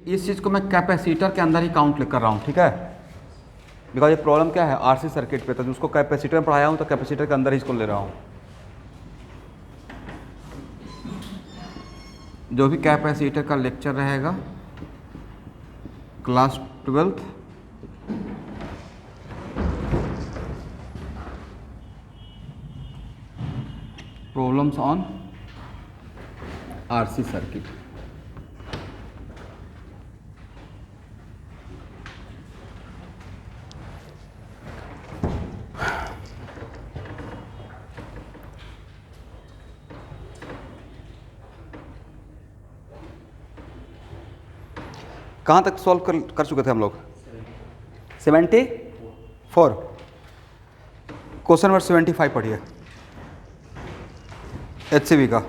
इस चीज़ को मैं कैपेसिटर के अंदर ही काउंट कर रहा हूँ, ठीक है। बिकॉज ये प्रॉब्लम क्या है, आरसी सर्किट पे, तो उसको कैपेसिटर में पढ़ाया हूँ तो कैपेसिटर के अंदर ही इसको ले रहा हूँ। जो भी कैपेसिटर का लेक्चर रहेगा class 12th problems on RC circuit. कहाँ तक सॉल्व कर चुके थे हम लोग? 74। क्वेश्चन नंबर 75 पढ़िए, HCV का।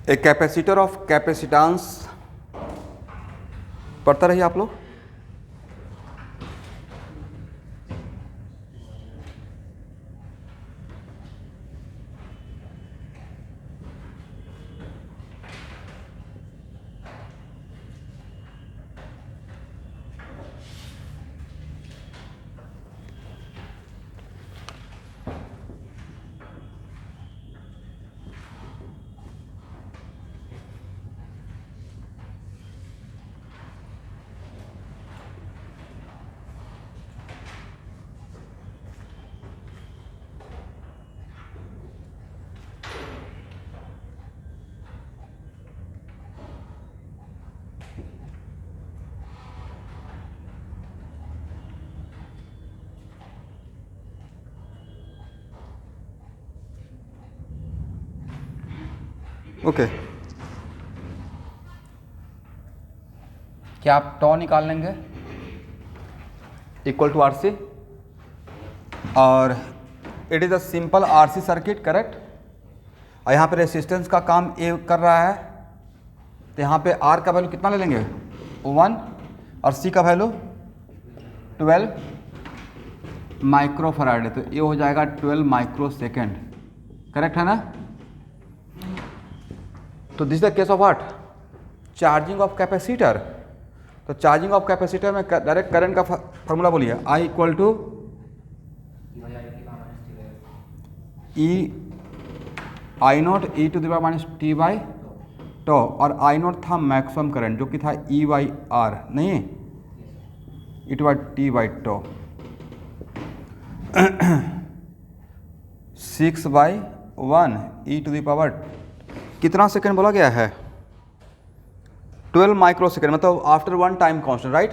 ए कैपेसिटर ऑफ कैपेसिटेंस पढ़ता रहिए आप लोग। ओके, क्या आप टॉ निकाल लेंगे इक्वल टू आरसी, और it is a simple RC circuit, correct. और यहाँ पे रेसिस्टेंस का काम ए कर रहा है, तो यहाँ पे आर का वैल्यू कितना ले लेंगे 1, और सी का वैल्यू 12 माइक्रोफराड है, तो ये हो जाएगा 12 माइक्रो सेकेंड, करेक्ट है ना। तो this the case of what, charging of capacitor. तो चार्जिंग ऑफ कैपेसिटर में डायरेक्ट करंट का फॉर्मूला बोलिए, I equal to e I not e to the power minus T by tau, और I not था maximum current जो कि था E by R, नहीं e to by t by tau, 6/1 e to the power कितना second बोला गया है 12 माइक्रो सेकेंड, मतलब after one time constant, right.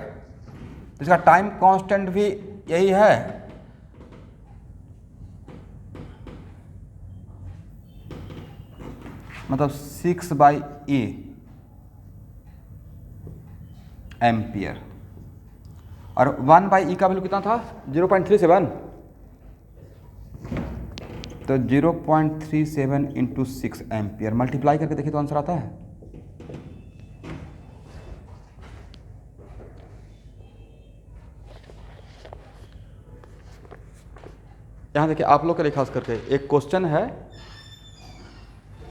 इसका टाइम कांस्टेंट भी यही है, मतलब 6/e एम्पियर, और 1/e का वैल्यू कितना था 0.37, तो 0.37 इंटू 6 एम्पियर मल्टीप्लाई करके देखिए तो आंसर आता है। यहाँ देखिए आप लोग के लिए खास करके एक क्वेश्चन है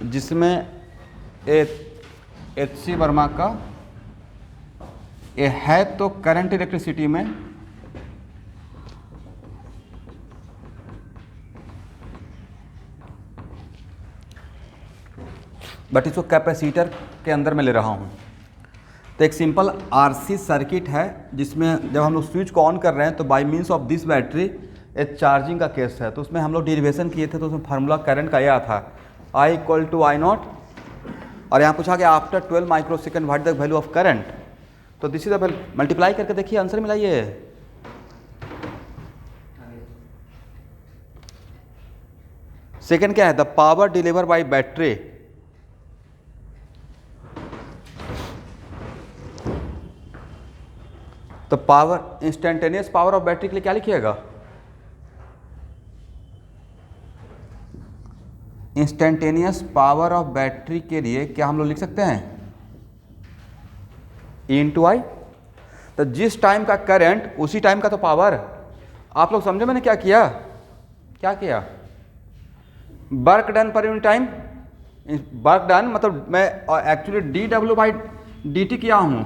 जिसमें HC वर्मा का ये है, तो करंट इलेक्ट्रिसिटी में बट इसको कैपेसिटर के अंदर में ले रहा हूँ। तो एक सिंपल आरसी सर्किट है जिसमें जब हम लोग स्विच को ऑन कर रहे हैं तो by means of this battery एक चार्जिंग का केस है, तो उसमें हम लोग डेरिवेशन किए थे, तो उसमें फार्मूला करंट का यह था I equal to I naught, और यहाँ पूछा गया after 12 microsecond what the value of current, तो this is the value, multiply करके देखिए आंसर मिलाइए। सेकेंड क्या है, the power deliver by battery, तो power instantaneous power of battery के लिए क्या लिखिएगा, इंस्टेंटेनियस पावर ऑफ बैटरी के लिए क्या हम लोग लिख सकते हैं E इंटू आई, तो जिस टाइम का करंट उसी टाइम का तो पावर। आप लोग समझे मैंने क्या किया, क्या किया, work done per unit time, work done मतलब मैं actually D W by D T किया हूँ,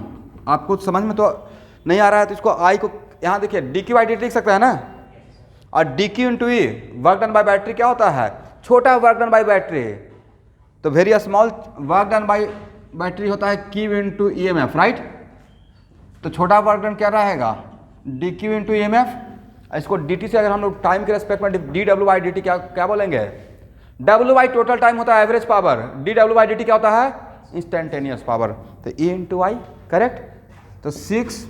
आपको समझ में तो नहीं आ रहा है तो इसको आई को यहाँ देखिए d Q by D t लिख सकता है ना, और d q into E work done by battery क्या होता है, छोटा वर्क डन बाई बैटरी, तो very small work done by battery होता है q into E M F, right. तो छोटा वर्क डन क्या रहेगा, d q into E M F. इसको डी टी से अगर हम लोग टाइम के रेस्पेक्ट में d W by D T क्या बोलेंगे, डब्ल्यू बाई टोटल टाइम होता है average power, D W by D T क्या होता है, इंस्टेंटेनियस पावर, तो ई इंटू आई, करेक्ट। तो 6,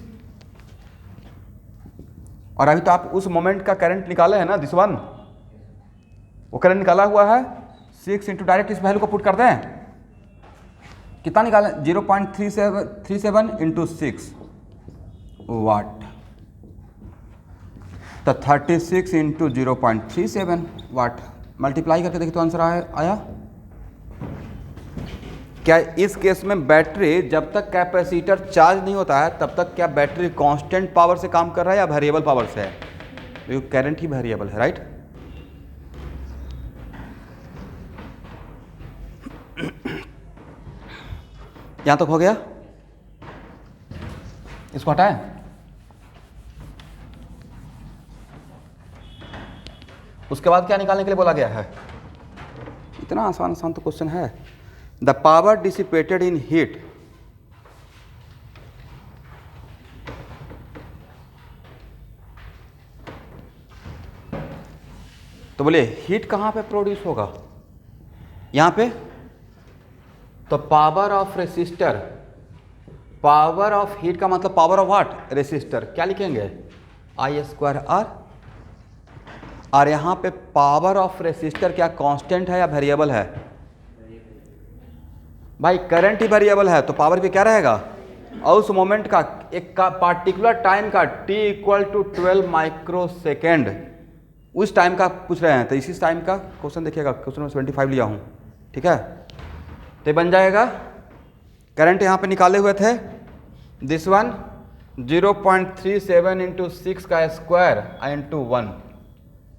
और अभी तो आप उस मोमेंट का करंट निकाले हैं ना, दिस वन, वो करंट निकाला हुआ है, 6 इंटू डायरेक्ट इस वैल्यू को पुट कर दें, कितना निकालें, 0.37 इंटू 6 वाट, तो 36 इंटू 0.37 वाट, मल्टीप्लाई करके देखिए तो आंसर आया। क्या इस केस में बैटरी जब तक कैपेसिटर चार्ज नहीं होता है तब तक क्या बैटरी कांस्टेंट पावर से काम कर रहा है या वेरिएबल पावर से है, तो करंट ही वेरिएबल है, राइट। यहां तक हो गया, इसको हटाएं। उसके बाद क्या निकालने के लिए बोला गया है, इतना आसान तो क्वेश्चन है, the power dissipated in heat, तो बोले हीट कहां पे प्रोड्यूस होगा, यहां पे, तो power of resistor, power of heat का मतलब पावर ऑफ व्हाट, रेसिस्टर, क्या लिखेंगे, आई स्क्वायर आर, और यहाँ पे पावर ऑफ रेसिस्टर क्या कांस्टेंट है या वेरिएबल है, भाई करंट ही वेरिएबल है तो पावर भी क्या रहेगा, और उस मोमेंट का एक का पार्टिकुलर टाइम का t equal to 12 microsecond, उस टाइम का पूछ रहे हैं, तो इसी टाइम का क्वेश्चन देखिएगा, क्वेश्चन में 75 लिया हूँ, ठीक है। तो बन जाएगा, करंट यहाँ पे निकाले हुए थे, दिस वन 0.37 इंटू 6 का स्क्वायर इंटू 1,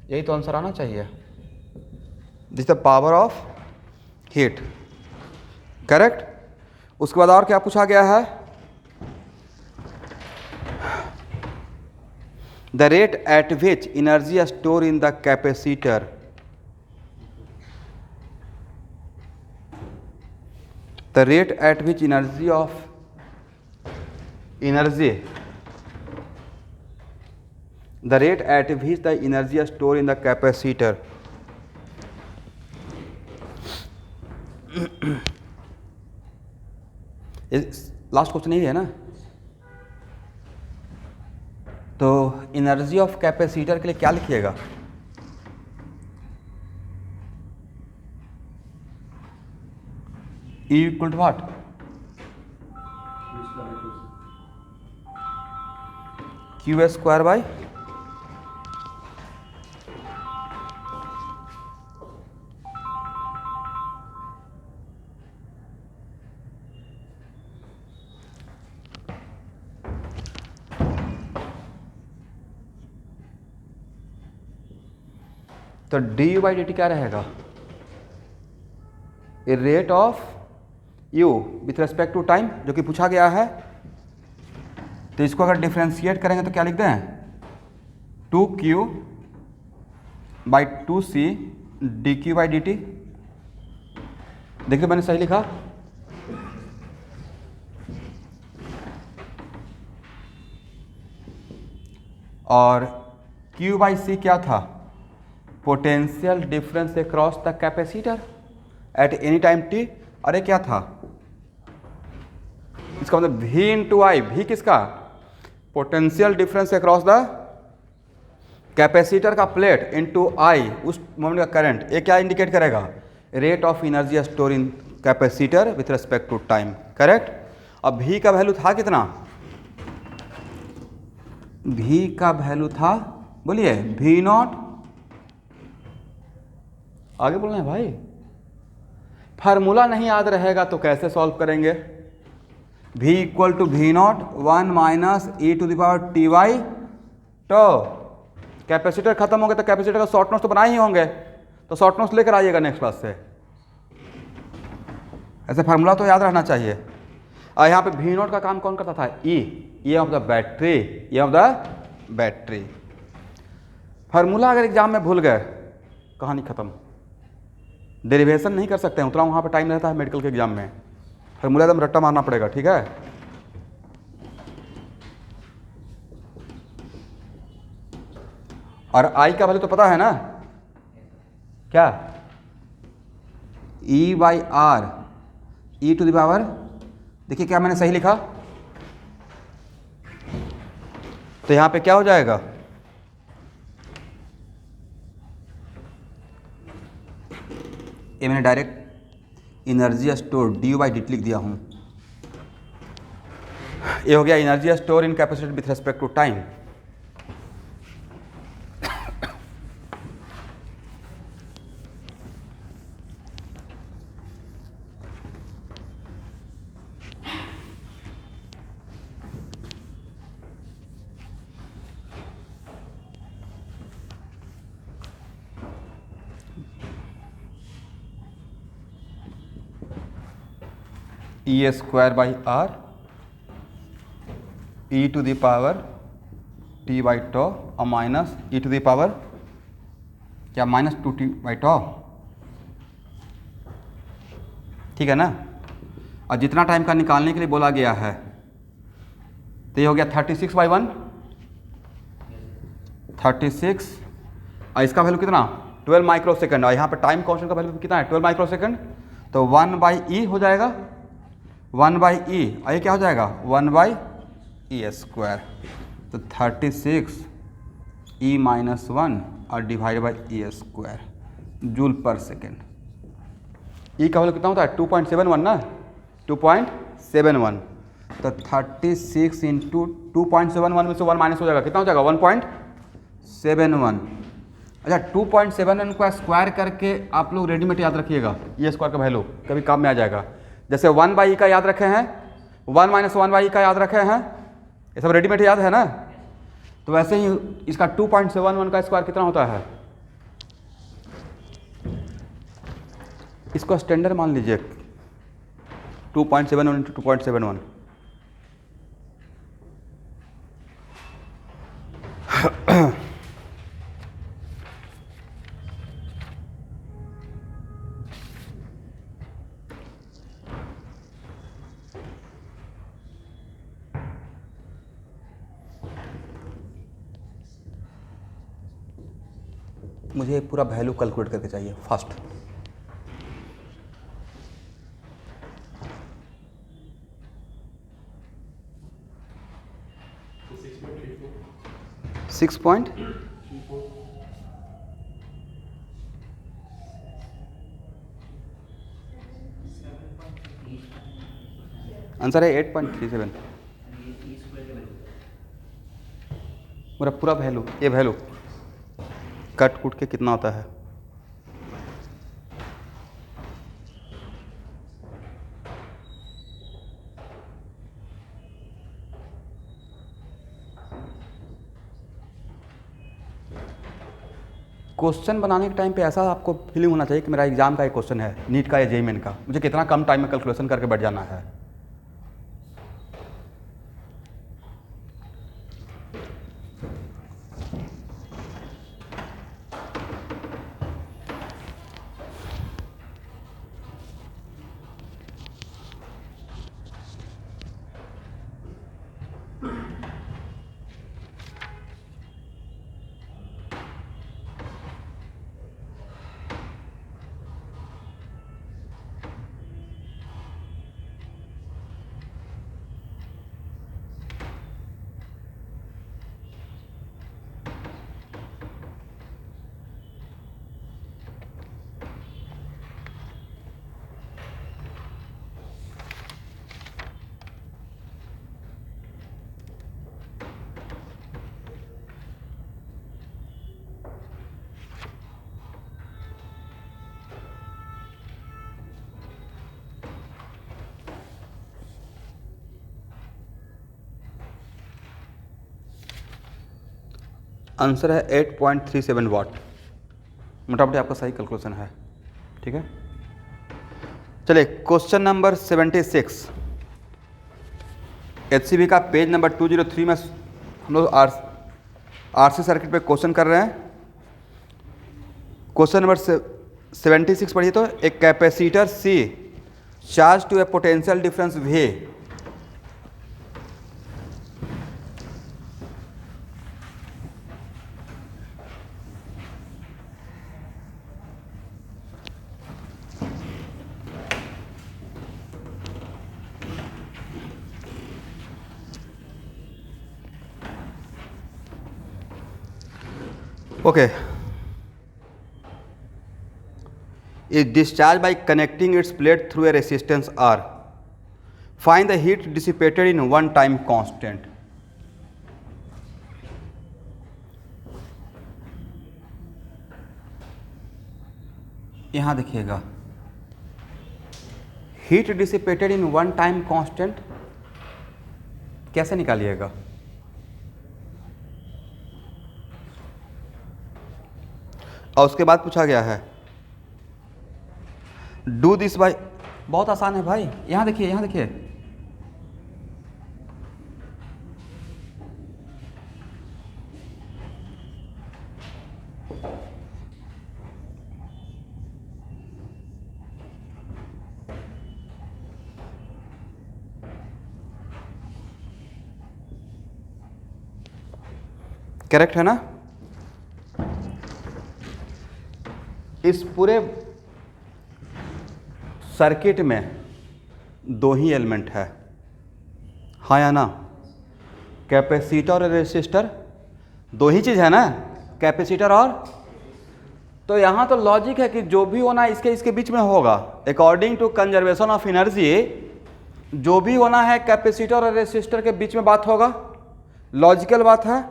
यही तो आंसर आना चाहिए, this the power of heat, correct. उसके बाद और क्या पूछा गया है, the rate at which energy store in the capacitor, the rate at which the rate at which the energy is stored in the capacitor, last question यही है ना। तो एनर्जी ऑफ कैपेसिटर के लिए क्या लिखिएगा, E equal to what, Q square by, तो d u by D T क्या रहेगा, a rate of u with respect to time, जो कि पूछा गया है। तो इसको अगर डिफ्रेंशिएट करेंगे तो क्या लिखते हैं, 2Q by 2C D Q by D T, देखिए मैंने सही लिखा, और Q बाई C क्या था, potential difference across the capacitor at any time t, अरे क्या था, इसका मतलब V इंटू आई, V किसका, potential difference across the capacitor का प्लेट इंटू आई, उस मोमेंट का करंट, ये क्या इंडिकेट करेगा, rate of energy store in capacitor with respect to time, correct. अब V का वैल्यू था कितना, V का वैल्यू था, बोलिए V नॉट, आगे बोलना है भाई, फार्मूला नहीं याद रहेगा तो कैसे सॉल्व करेंगे, V equal to V not 1 minus e to the power t y, तो कैपेसिटर खत्म हो गया तो कैपेसिटर का शॉर्ट नोट्स तो बनाए ही होंगे, तो शॉर्ट नोट्स लेकर आइएगा नेक्स्ट क्लास से। ऐसे फार्मूला तो याद रहना चाहिए। और यहाँ पे वी नॉट का काम कौन करता था? ई of the battery, E of the battery. Formula अगर एग्जाम में भूल गए, कहानी खत्म। डेरिवेशन नहीं कर सकते हैं, उतना वहाँ पे टाइम रहता है मेडिकल के एग्जाम में। फार्मूला एकदम रट्टा मारना पड़ेगा, ठीक है। और आई का वैल्यू तो पता है ना, क्या? E by R, e to the power, देखिए क्या मैंने सही लिखा, तो यहां पे क्या हो जाएगा? ये मैंने direct energy store d by D t लिख दिया हूं। ये हो गया energy store in capacity with respect to time. E square by R e to the power t by tau और minus e to the power क्या, minus 2t by tau, ठीक है ना। और जितना टाइम का निकालने के लिए बोला गया है, तो ये हो गया 36/1, 36। और इसका वैल्यू कितना? 12 माइक्रो सेकेंड। और यहाँ पे टाइम कांस्टेंट का वैल्यू कितना है? 12 माइक्रो सेकेंड। तो 1/e हो जाएगा, 1/e। और ये क्या हो जाएगा? 1/e square. तो 36e माइनस 1 और divide by e square joule per second. ई का वैल्यू कितना होता है? 2.71 ना, 2.71। तो 36 इंटू 2.71 में से 1 माइनस हो जाएगा, कितना हो जाएगा? 1.71। अच्छा, 2.71 को स्क्वायर करके आप लोग रेडीमेड याद रखिएगा, ये स्क्वायर का वैल्यू कभी काम में आ जाएगा। जैसे 1/e का याद रखे हैं, 1 माइनस 1/e का याद रखे हैं, ये सब रेडीमेड याद है ना। तो वैसे ही इसका 2.71 का स्क्वायर कितना होता है? इसको स्टैंडर्ड मान लीजिए, 2.71 इंटू 2.71। मुझे पूरा वैल्यू कैलकुलेट करके चाहिए फास्ट। सिक्स पॉइंट आंसर है 8.37। मेरा पूरा वैल्यू, ये वैल्यू कट कुट के कितना होता है? क्वेश्चन बनाने के टाइम पे ऐसा आपको फीलिंग होना चाहिए कि मेरा एग्जाम का एक क्वेश्चन है, नीट का या जेईई मेन का, मुझे कितना कम टाइम में कैलकुलेशन करके बैठ जाना है। आंसर है 8.37 वाट। मोटामोटी आपका सही कैलकुलेशन है। ठीक है, चलिए क्वेश्चन नंबर 76, HCB का पेज नंबर 203 में हम लोग RC सर्किट पे क्वेश्चन कर रहे हैं। क्वेश्चन नंबर 76 पढ़िए तो, एक capacitor C charge to a potential difference V okay is discharged by connecting its plate through a resistance R. Find the heat dissipated in one time constant. यहाँ देखिएगा, heat dissipated in one time constant कैसे निकालिएगा? और उसके बाद पूछा गया है do this by, बहुत आसान है भाई, यहाँ देखिए, यहाँ देखिए, करेक्ट है ना? इस पूरे सर्किट में दो ही एलिमेंट है, हाँ या ना? कैपेसिटर और रेसिस्टर, दो ही चीज़ है ना, कैपेसिटर और, तो यहाँ तो लॉजिक है कि जो भी होना इसके बीच में होगा। According to conservation of energy, जो भी होना है कैपेसिटर और रेसिस्टर के बीच में बात होगा, लॉजिकल बात है।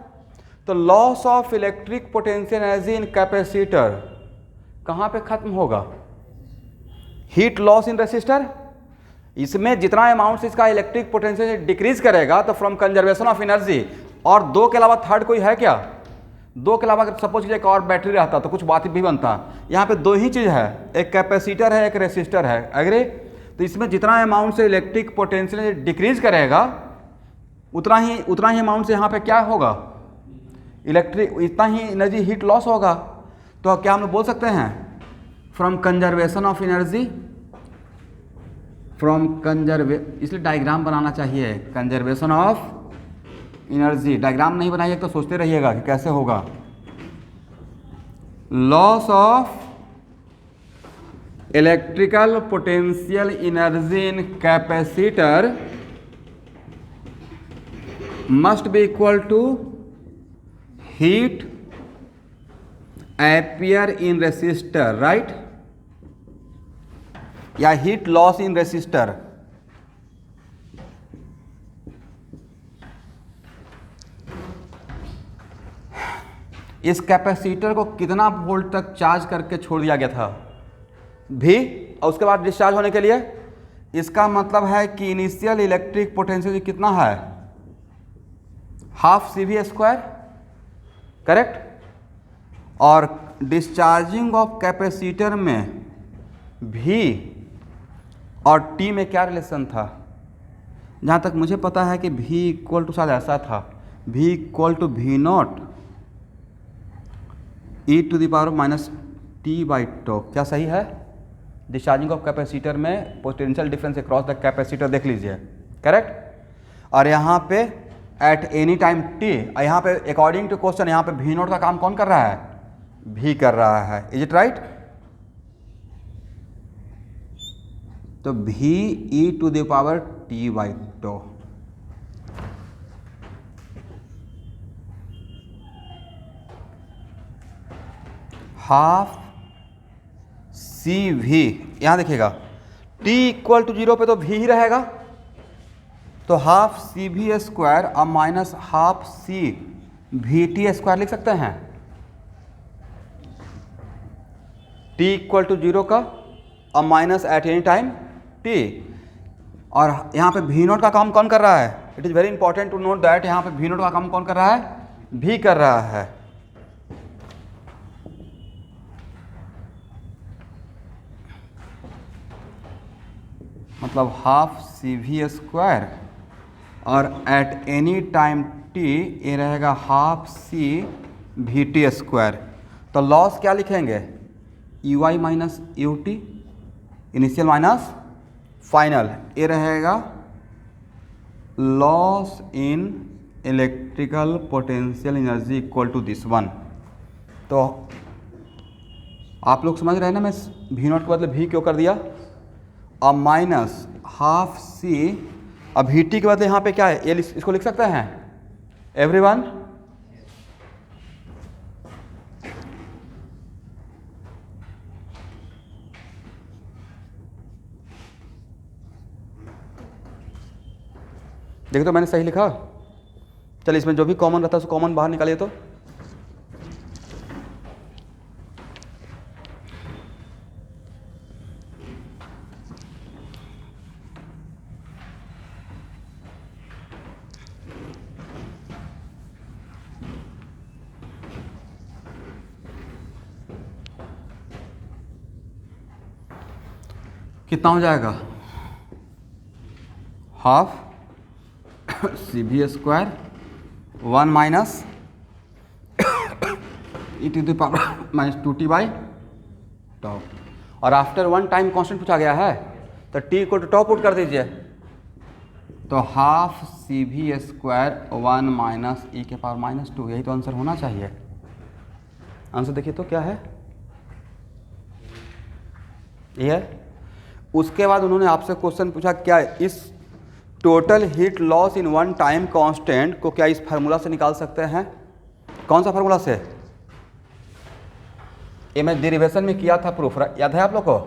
तो loss of electric potential energy in capacitor कहाँ पे खत्म होगा? Heat loss in resistor. इसमें जितना अमाउंट इसका इलेक्ट्रिक पोटेंशियल डिक्रीज करेगा तो फ्रॉम कंजर्वेशन ऑफ एनर्जी। और दो के अलावा थर्ड कोई है क्या? दो के अलावा अगर सपोज कीजिए एक और बैटरी रहता तो कुछ बात भी बनता। यहाँ पे दो ही चीज़ है, एक कैपेसिटर है, एक रेसिस्टर है, एग्री? तो इसमें जितना अमाउंट से इलेक्ट्रिक पोटेंशियल डिक्रीज करेगा उतना ही अमाउंट से यहाँ पे क्या होगा? इलेक्ट्रिक, इतना ही एनर्जी हीट लॉस होगा। तो क्या हम लोग बोल सकते हैं फ्रॉम कंजर्वेशन ऑफ एनर्जी, इसलिए डायग्राम बनाना चाहिए, कंजर्वेशन ऑफ एनर्जी। डायग्राम नहीं बनाइए तो सोचते रहिएगा कि कैसे होगा। Loss of electrical potential energy in capacitor must be equal to heat ampere in resistor, right? या हीट लॉस इन रेसिस्टर। इस कैपेसिटर को कितना वोल्ट तक चार्ज करके छोड़ दिया गया था? भी, और उसके बाद डिस्चार्ज होने के लिए, इसका मतलब है कि इनिशियल इलेक्ट्रिक पोटेंशियल कितना है? Half CV², correct? और डिस्चार्जिंग ऑफ कैपेसिटर में भी और T में क्या रिलेशन था? जहाँ तक मुझे पता है कि V इक्वल टू शायद ऐसा था, V equal to V0 e⁻⁻T/τ। क्या सही है? डिस्चार्जिंग ऑफ कैपेसिटर में potential difference across the capacitor देख लीजिए, करेक्ट? और यहाँ पे एट एनी टाइम T, यहाँ पे अकॉर्डिंग टू क्वेश्चन यहाँ पे V0 का काम कौन कर रहा है? V कर रहा है, इज इट राइट? तो V e⁻T/τ। हाफ CV, यहाँ देखिएगा T इक्वल टू 0 पे तो V ही रहेगा, तो हाफ CV² और माइनस हाफ CVT² लिख सकते हैं। T इक्वल टू 0 का और minus eight any time T। और यहाँ पे V0 का काम कौन कर रहा है? It is very important to note that यहाँ पे V0 का काम कौन कर रहा है? V कर रहा है। मतलब हाफ सी वी स्क्वायर, और एट एनी टाइम टी ये रहेगा half C V t square. तो लॉस क्या लिखेंगे, U I minus U T initial minus final, ये रहेगा loss in electrical potential energy equal to this one. तो आप लोग समझ रहे हैं ना मैं वी नॉट के बदले वी क्यों कर दिया, और माइनस हाफ सी, अब वी टी के बदले यहाँ पे क्या है, ये इसको लिख सकते हैं एवरीवन। देखो तो मैंने सही लिखा, चलिए इसमें जो भी कॉमन रहता है उसको कॉमन बाहर निकालिए। तो कितना हो जाएगा, half C V square 1 minus e to the power minus 2t by tau, और आफ्टर वन टाइम कांस्टेंट पूछा गया है तो t को टॉ पुट कर दीजिए। तो half C V square 1 minus ई के पावर माइनस 2, यही तो आंसर होना चाहिए। आंसर देखिए तो क्या है, ये है। उसके बाद उन्होंने आपसे क्वेश्चन पूछा क्या इस total heat loss in one time constant को क्या इस फार्मूला से निकाल सकते हैं, कौन सा फार्मूला से, ये मैं डेरिवेशन में किया था प्रूफ, याद है आप लोग को।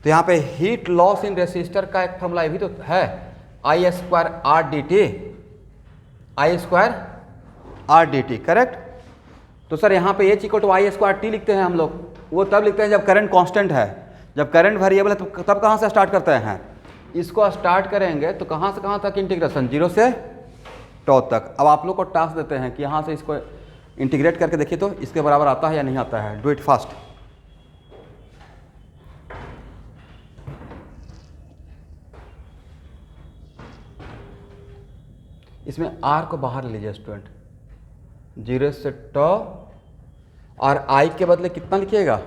तो यहाँ पे हीट लॉस इन रेसिस्टर का एक फार्मूला ये भी तो है, I square R d t, I square R d t, correct. तो सर यहाँ पे H equal to I square t लिखते हैं हम लोग, वो तब लिखते हैं जब करंट कांस्टेंट है, जब करंट वेरिएबल है तो तब कहाँ से स्टार्ट करते हैं, इसको स्टार्ट करेंगे तो कहाँ से कहाँ तक इंटीग्रेशन, 0 से टॉ तक। अब आप लोग को टास्क देते हैं कि यहाँ से इसको इंटीग्रेट करके देखिए तो इसके बराबर आता है या नहीं आता है, डू इट फास्ट। इसमें आर को बाहर ले लीजिए स्टूडेंट, 0 से टॉ, और आई के बदले कितना लिखिएगा,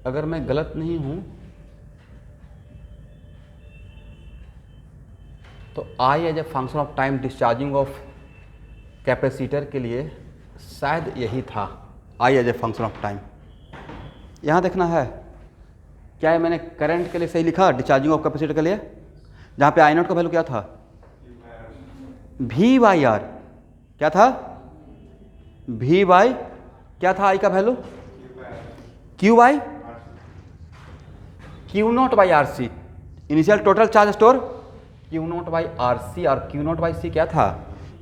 अगर मैं गलत नहीं हूं तो I as a function of time discharging of capacitor के लिए शायद यही था, I as a function of time. यहाँ देखना है क्या है, मैंने करंट के लिए सही लिखा डिस्चार्जिंग ऑफ कैपेसिटर के लिए, जहाँ पे आई नॉट का वैल्यू क्या था, वी बाई आर, क्या था, वी बाई क्या था आई का value, Q by Q not by R C, initial total charge store Q not by R C, और क्यू नॉट बाई सी क्या था,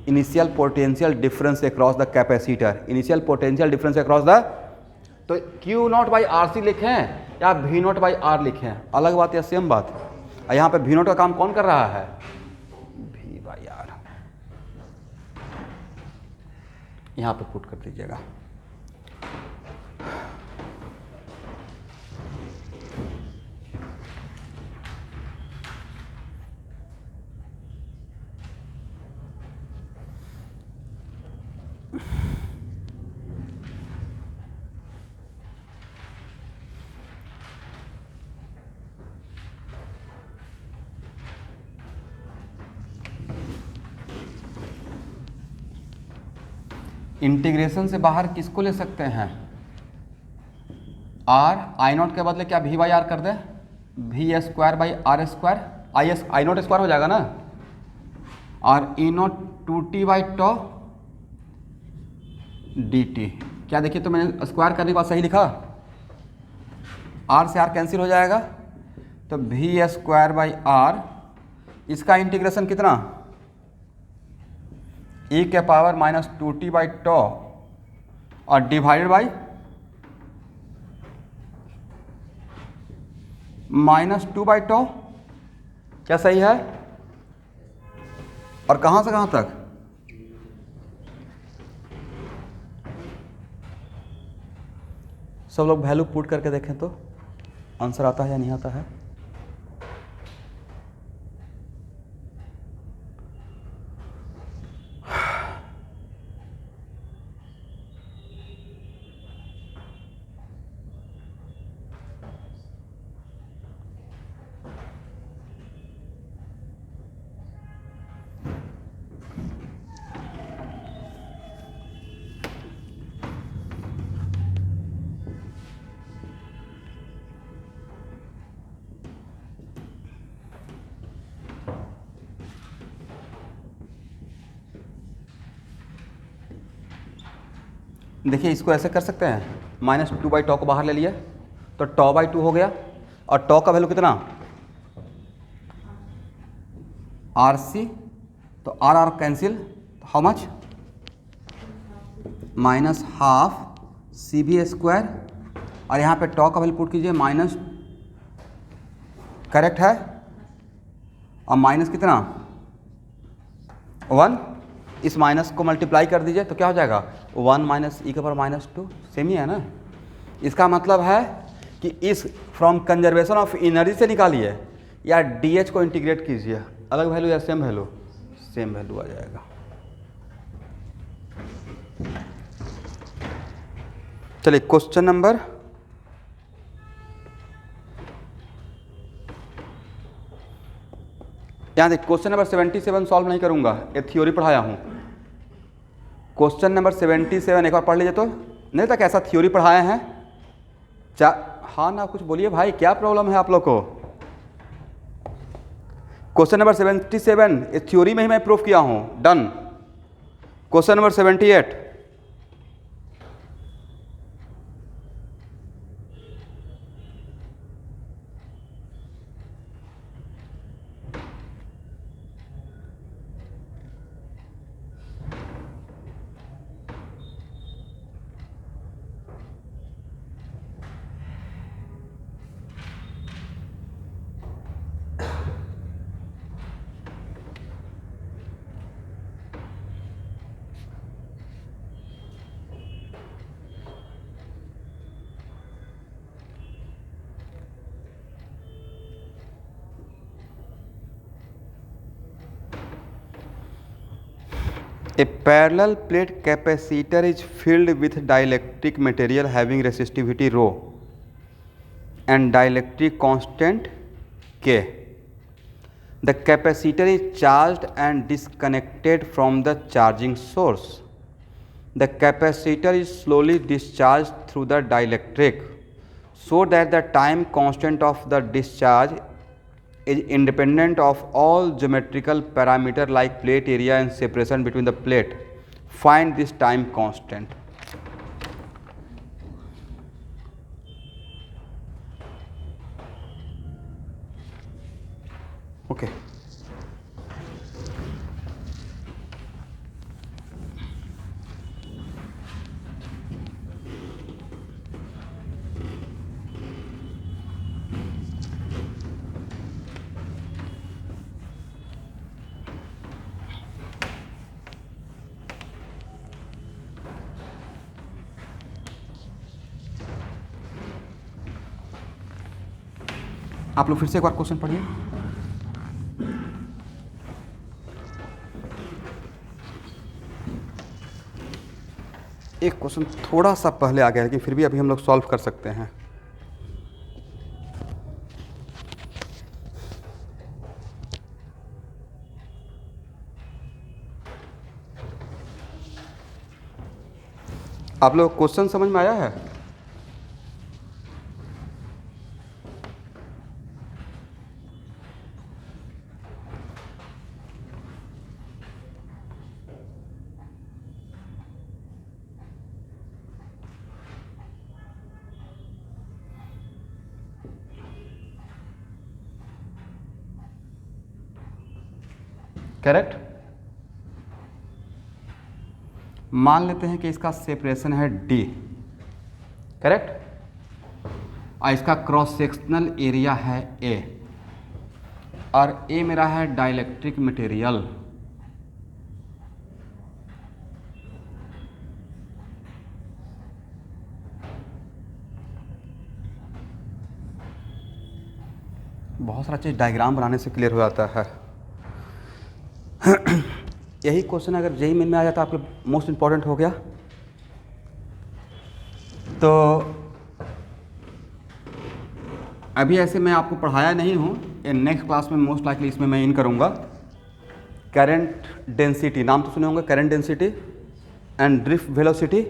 initial potential difference across the capacitor, initial potential difference across the, तो Q not by R C लिखें या we not by are लिखें, अलग बात या सेम बात। यहाँ पे वी नॉट का काम कौन कर रहा है, वी बाई आर, यहाँ पे पुट कर दीजिएगा। इंटीग्रेशन से बाहर किसको ले सकते हैं, आर, आई नॉट के बदले क्या वी बाई आर कर दे, V square by R square, I not square हो जाएगा ना, और e not 2t by tau D T. क्या देखिए तो मैंने स्क्वायर करने के बाद सही लिखा, आर से आर कैंसिल हो जाएगा, तो वी स्क्वायर बाई आर, इसका इंटीग्रेशन कितना, e के power minus 2t by tau, और डिवाइडेड बाई -2 बाई टॉ, क्या सही है, और कहाँ से कहाँ तक? सब लोग वैल्यू पुट करके देखें तो आंसर आता है या नहीं आता है? देखिए इसको ऐसे कर सकते हैं, -2/टॉ को बाहर ले लिया तो टॉ/2 हो गया, और टॉ का वैल्यू कितना? RC, तो R cancel, how much? -12CV², और यहाँ पे टॉ का वैल्यू पुट कीजिए माइनस, करेक्ट है, और माइनस कितना? 1, इस माइनस को मल्टीप्लाई कर दीजिए तो क्या हो जाएगा? 1 - e⁻², सेम ही है ना। इसका मतलब है कि इस फ्रॉम कंजर्वेशन ऑफ एनर्जी से निकालिए या DH को इंटीग्रेट कीजिए, अलग वैल्यू या सेम वैल्यू? सेम वैल्यू आ जाएगा। चलिए क्वेश्चन नंबर यहाँ देखिए, क्वेश्चन नंबर 77 सॉल्व नहीं करूंगा, ये थ्योरी पढ़ाया हूँ। क्वेश्चन नंबर 77 एक बार पढ़ लीजिए तो। नहीं तक ऐसा थ्योरी पढ़ाए हैं हाँ ना, कुछ बोलिए भाई, क्या प्रॉब्लम है आप लोग को? क्वेश्चन नंबर 77 इस थ्योरी में ही मैं प्रूफ किया हूँ, done. Question number 78, A parallel plate capacitor is filled with dielectric material having resistivity ρ and dielectric constant K. The capacitor is charged and disconnected from the charging source. The capacitor is slowly discharged through the dielectric so that the time constant of the discharge is independent of all geometrical parameter like plate area and separation between the plate. Find this time constant. Okay. आप लोग फिर से एक बार question पढ़िए। एक question थोड़ा सा पहले आ गया, लेकिन फिर भी अभी हम लोग सॉल्व कर सकते हैं। आप लोग क्वेश्चन समझ में आया है? करेक्ट। मान लेते हैं कि इसका सेपरेशन है D, करेक्ट, और इसका क्रॉस सेक्शनल एरिया है A, और A मेरा है डाइलेक्ट्रिक मटेरियल, बहुत सारा चीज़ डायग्राम बनाने से क्लियर हो जाता है। यही क्वेश्चन अगर जेईई मेन में आ जाता आपके मोस्ट इम्पॉर्टेंट हो गया। तो अभी ऐसे मैं आपको पढ़ाया नहीं हूँ, नेक्स्ट क्लास में मोस्ट लाइकली इसमें मैं इन करूँगा। करंट डेंसिटी, नाम तो सुने होंगे, current density and drift velocity.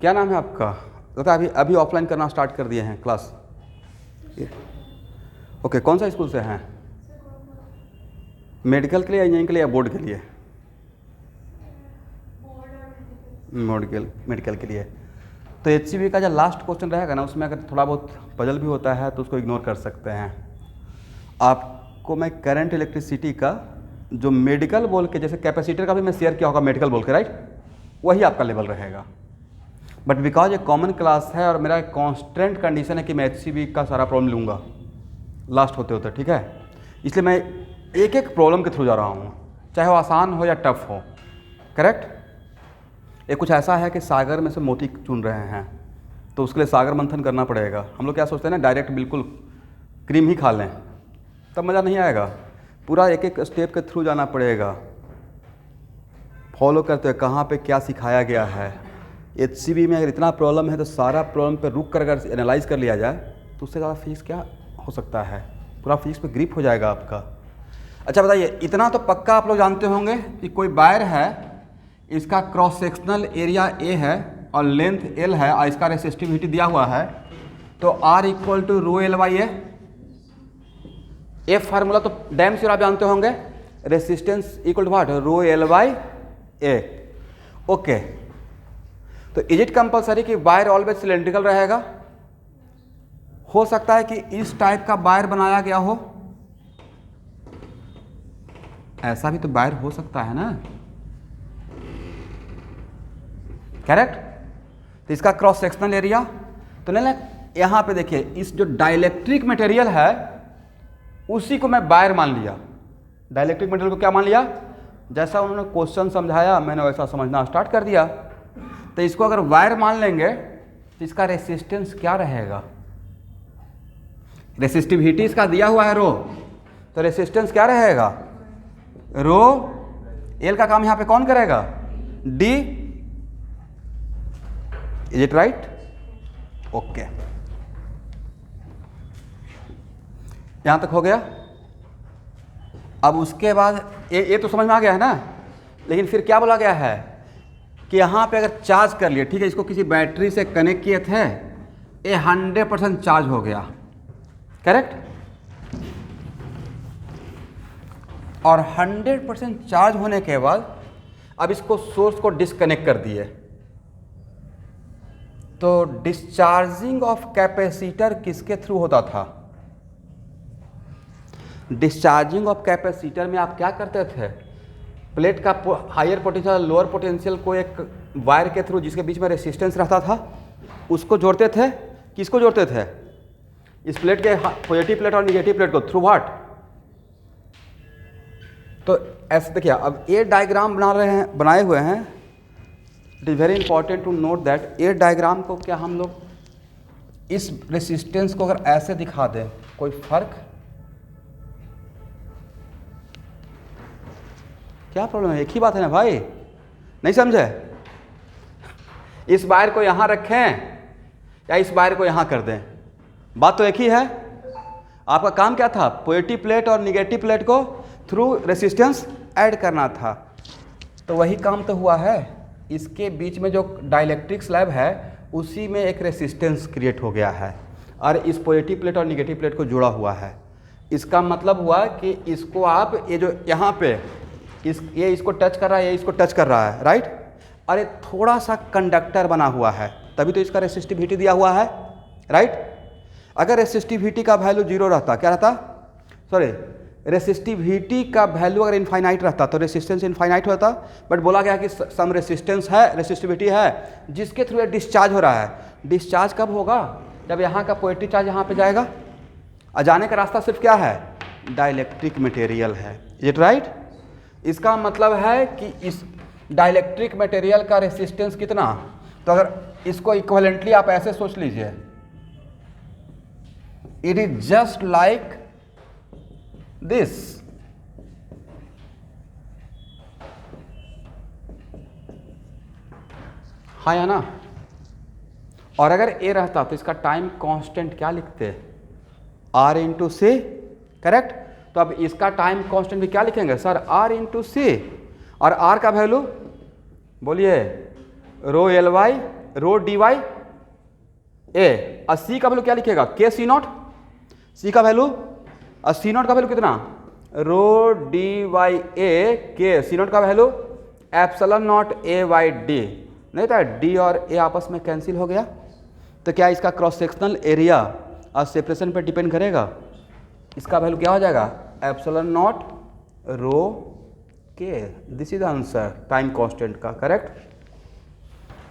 क्या नाम है आपका? लगता है अभी ऑफलाइन करना स्टार्ट कर दिए हैं क्लास। ओके, कौन सा स्कूल से हैं? मेडिकल के लिए, इंजीनियरिंग के लिए या बोर्ड के लिए? मेडिकल के लिए। तो एचसीबी का जो लास्ट क्वेश्चन रहेगा ना, उसमें अगर थोड़ा बहुत पजल भी होता है तो उसको इग्नोर कर सकते हैं। आपको मैं करंट इलेक्ट्रिसिटी का जो मेडिकल बोल के, जैसे कैपेसिटर का भी मैं शेयर किया होगा मेडिकल बोल के, राइट, वही आपका लेवल रहेगा। बट बिकॉज ये कॉमन क्लास है और मेरा कॉन्स्टेंट कंडीशन है कि मैं एचसीबी का सारा प्रॉब्लम लूँगा लास्ट होते होते, ठीक है, इसलिए मैं एक एक प्रॉब्लम के थ्रू जा रहा हूँ, चाहे वो आसान हो या टफ हो। करेक्ट? ये कुछ ऐसा है कि सागर में से मोती चुन रहे हैं, तो उसके लिए सागर मंथन करना पड़ेगा। हम लोग क्या सोचते हैं ना, डायरेक्ट बिल्कुल क्रीम ही खा लें, तब मज़ा नहीं आएगा। पूरा एक एक स्टेप के थ्रू जाना पड़ेगा, फॉलो करते हुए कहाँ पे क्या सिखाया गया है। एचसीबी में अगर इतना प्रॉब्लम है तो सारा प्रॉब्लम पे रुक कर अगर एनालाइज कर लिया जाए तो उससे ज़्यादा फिजिक्स क्या हो सकता है, पूरा फिजिक्स पे ग्रिप हो जाएगा आपका। अच्छा बताइए, इतना तो पक्का आप लोग जानते होंगे कि कोई वायर है, इसका क्रॉस सेक्शनल एरिया ए है और लेंथ एल है और इसका रेसिस्टिविटी दिया हुआ है, तो R equal to rho L by A formula तो डैम श्योर आप जानते होंगे, resistance equal to what, rho L by A. Okay, तो इज इट कंपल्सरी कि वायर ऑलवेज सिलेंड्रिकल रहेगा? हो सकता है कि इस टाइप का वायर बनाया गया हो, ऐसा भी तो वायर हो सकता है ना, करेक्ट? तो इसका क्रॉस सेक्शनल एरिया तो नहीं, यहां पे देखिए, इस जो डाइलेक्ट्रिक मटेरियल है उसी को मैं वायर मान लिया। डाइलेक्ट्रिक मटेरियल को क्या मान लिया? जैसा उन्होंने क्वेश्चन समझाया मैंने वैसा समझना स्टार्ट कर दिया। तो इसको अगर वायर मान लेंगे तो इसका रेसिस्टेंस क्या रहेगा? रेसिस्टिविटी इसका दिया हुआ है रो, तो रेसिस्टेंस क्या रहेगा? रो एल का काम यहां पे कौन करेगा? D. Is it right? Okay, यहां तक हो गया। अब उसके बाद ये तो समझ में आ गया है ना, लेकिन फिर क्या बोला गया है कि यहां पे अगर चार्ज कर लिए, ठीक है, इसको किसी बैटरी से कनेक्ट किए थे, ये 100% चार्ज हो गया, करेक्ट? और 100% चार्ज होने के बाद अब इसको सोर्स को डिस्कनेक्ट कर दिए, तो डिस्चार्जिंग ऑफ कैपेसिटर किसके थ्रू होता था? डिस्चार्जिंग ऑफ कैपेसिटर में आप क्या करते थे? प्लेट का हायर पोटेंशियल लोअर पोटेंशियल को एक वायर के थ्रू, जिसके बीच में रेसिस्टेंस रहता था, उसको जोड़ते थे। किसको जोड़ते थे? इस प्लेट के पॉजिटिव प्लेट और निगेटिव प्लेट को, थ्रू व्हाट? तो ऐसे देखिए, अब ये डायग्राम बनाए हुए हैं। It is very important to note that ये डायग्राम को क्या हम लोग इस रेसिस्टेंस को अगर ऐसे दिखा दें, कोई फर्क? क्या प्रॉब्लम है? एक ही बात है ना भाई, नहीं समझे? इस वायर को यहां रखें या इस वायर को यहां कर दें, बात तो एक ही है। आपका काम क्या था? पॉजिटिव प्लेट और निगेटिव प्लेट को थ्रू रेसिस्टेंस ऐड करना था, तो वही काम तो हुआ है। इसके बीच में जो डाइलेक्ट्रिक स्लैब है उसी में एक रेसिस्टेंस क्रिएट हो गया है और इस पॉजिटिव प्लेट और निगेटिव प्लेट को जुड़ा हुआ है। इसका मतलब हुआ कि इसको आप, ये जो यहाँ पे ये इसको टच कर रहा है, ये इसको टच कर रहा है, राइट? और ये थोड़ा सा कंडक्टर बना हुआ है, तभी तो इसका रेसिस्टिविटी दिया हुआ है, राइट? अगर रेसिस्टिविटी का वैल्यू 0 रहता, क्या रहता? सॉरी, रेसिस्टिविटी का वैल्यू अगर इनफाइनाइट रहता तो रेसिस्टेंस इनफाइनाइट होता, बट बोला गया कि सम रेसिस्टेंस है, रेसिस्टिविटी है, जिसके थ्रू डिस्चार्ज हो रहा है। डिस्चार्ज कब होगा? जब यहाँ का पॉजिटिव चार्ज यहाँ पे जाएगा, और जाने का रास्ता सिर्फ क्या है? डाइलेक्ट्रिक मटेरियल है। Is it right? इसका मतलब है कि इस डाइलेक्ट्रिक मटेरियल का रेसिस्टेंस कितना? तो अगर इसको इक्विवेलेंटली आप ऐसे सोच लीजिए, it is just like this. हाँ या ना? और अगर ए रहता तो इसका टाइम कांस्टेंट क्या लिखते? R into C, correct. तो अब इसका टाइम कांस्टेंट भी क्या लिखेंगे सर? आर इंटू सी। और आर का वैल्यू बोलिए, rho L Y rho D Y ए। और सी का वैल्यू क्या लिखेगा? के सी नॉट। सी का वैल्यू, और सी नॉट का वैल्यू कितना? रो डी वाई ए के। सी नॉट का value epsilon not A Y D. नहीं था, डी और ए आपस में कैंसिल हो गया। तो क्या इसका क्रॉस सेक्शनल एरिया और सेपरेशन पर डिपेंड करेगा? इसका वैल्यू क्या हो जाएगा? एप्सिलॉन नॉट रो के। This is answer time constant का, करेक्ट।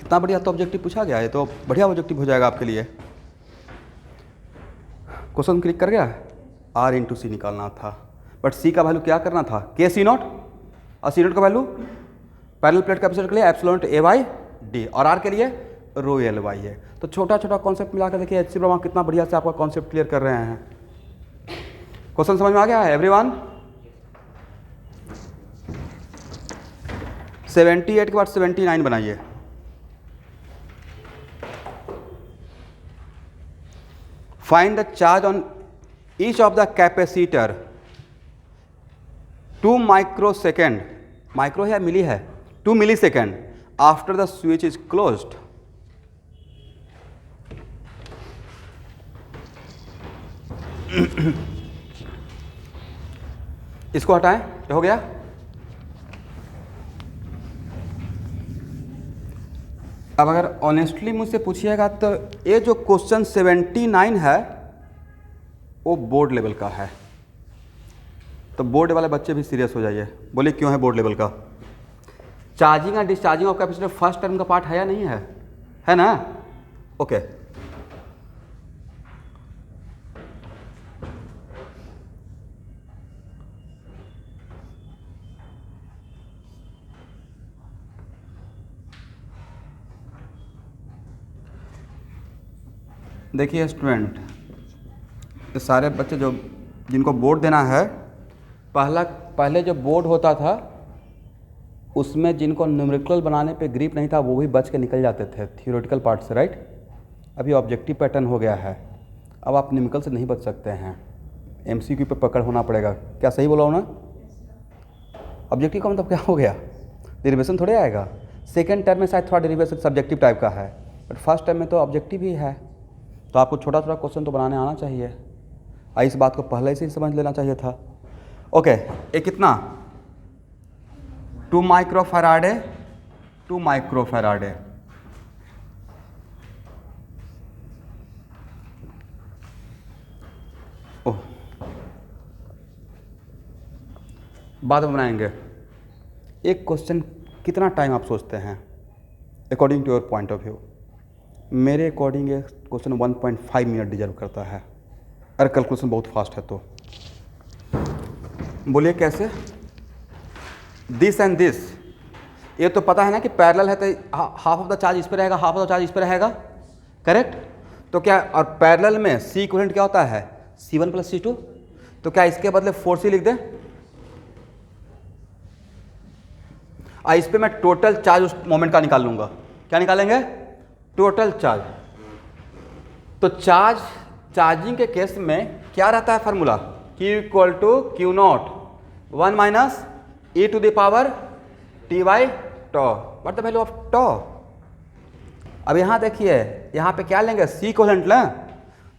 इतना बढ़िया तो ऑब्जेक्टिव पूछा गया है, तो बढ़िया ऑब्जेक्टिव हो जाएगा आपके लिए। क्वेश्चन क्लिक कर गया? आर इंटू सी निकालना था, बट सी का वैल्यू क्या करना था? के सी नॉट। और सी नॉट का वैल्यू पैरेलल प्लेट कैपेसिटर के लिए epsilon not A Y D, और आर के लिए रो एल वाई है। तो छोटा छोटा कॉन्सेप्ट मिला कर देखिए एचसी ब्रह्मा कितना बढ़िया से आपका कॉन्सेप्ट क्लियर कर रहे हैं। क्वेश्चन समझ में आ गया है एवरीवन? 78 के बाद 79 बनाइए। Find the charge on each of the capacitor 2 microsecond, micro है मिली है, 2 millisecond after the switch is closed. इसको हटाएं, क्या हो गया? अब अगर ऑनेस्टली मुझसे पूछिएगा तो ये जो क्वेश्चन 79 है वो बोर्ड लेवल का है। तो बोर्ड वाले बच्चे भी सीरियस हो जाइए। बोलिए क्यों है बोर्ड लेवल का? Charging and discharging of capacitor first term का पार्ट है या नहीं है? है ना? ओके। देखिए स्टूडेंट, ये सारे बच्चे जो जिनको बोर्ड देना है, पहले जो बोर्ड होता था उसमें जिनको न्यूमेरिकल बनाने पे ग्रिप नहीं था वो भी बच के निकल जाते थे थियोरेटिकल पार्ट से, राइट। अभी ऑब्जेक्टिव पैटर्न हो गया है, अब आप न्यूमेरिकल से नहीं बच सकते हैं, एमसीक्यू पे पकड़ होना पड़ेगा। क्या सही बोला हूँ ना? ऑब्जेक्टिव का मतलब क्या हो गया? डेरिवेशन थोड़े आएगा। सेकेंड टर्म में शायद थोड़ा डेरिवेशन सब्जेक्टिव टाइप का है, बट फर्स्ट टर्म में तो ऑब्जेक्टिव ही है। तो आपको छोटा छोटा क्वेश्चन तो बनाने आना चाहिए, इस बात को पहले से ही समझ लेना चाहिए था। ओके, ये कितना? 2 माइक्रोफैराडे, 2 माइक्रोफैराडे। ओह, बाद में बनाएंगे। एक क्वेश्चन कितना टाइम आप सोचते हैं according to your point of view? मेरे अकॉर्डिंग ये क्वेश्चन 1.5 मिनट डिजर्व करता है, अगर कैलकुलेशन बहुत फास्ट है तो। बोलिए कैसे? दिस एंड दिस, ये तो पता है ना कि पैरेलल है तो हाफ ऑफ द चार्ज इस पर रहेगा, हाफ ऑफ द चार्ज इस पर रहेगा, करेक्ट। तो क्या, और पैरेलल में सी इक्विवेलेंट क्या होता है? C1 + C2। तो क्या इसके बदले 4C लिख दें? इस पे मैं टोटल चार्ज उस मोमेंट का निकाल लूंगा। क्या निकालेंगे? Total charge. तो चार्जिंग के केस में क्या रहता है formula? Q = Q0 1 - e to the power t/τ। What the value of τ? अब यहाँ देखिए, यहाँ पे क्या लेंगे? C इक्विवेलेंट लें,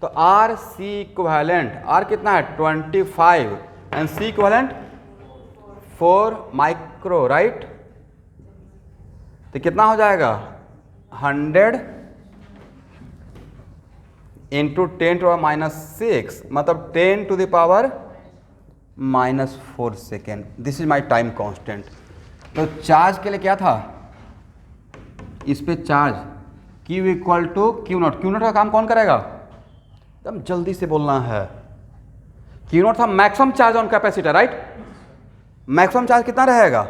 तो R C इक्विवेलेंट, R कितना है? 25 and C equivalent 4 micro, right. तो कितना हो जाएगा? 100 इंटू 10⁻⁻6, मतलब 10⁻⁻4 second. This is my time constant. तो चार्ज के लिए क्या था? इस पे चार्ज Q = Q0। Q0 का काम कौन करेगा? एकदम जल्दी से बोलना है। Q0 था maximum charge on capacitor, right. Maximum charge कितना रहेगा?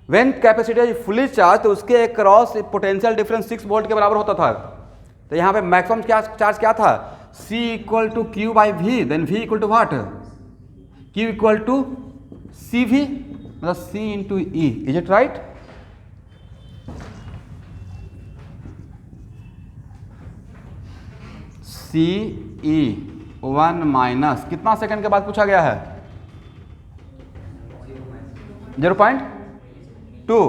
When capacitor is fully charge, तो उसके अक्रॉस पोटेंशियल डिफरेंस 6 वोल्ट के बराबर होता था। तो यहाँ पे मैक्सिमम चार्ज क्या था? C equal to Q by V, then V equal to what, Q equal to CV, मतलब C into E, is it right? CE 1 minus कितना सेकंड के बाद पूछा गया है? 0.2,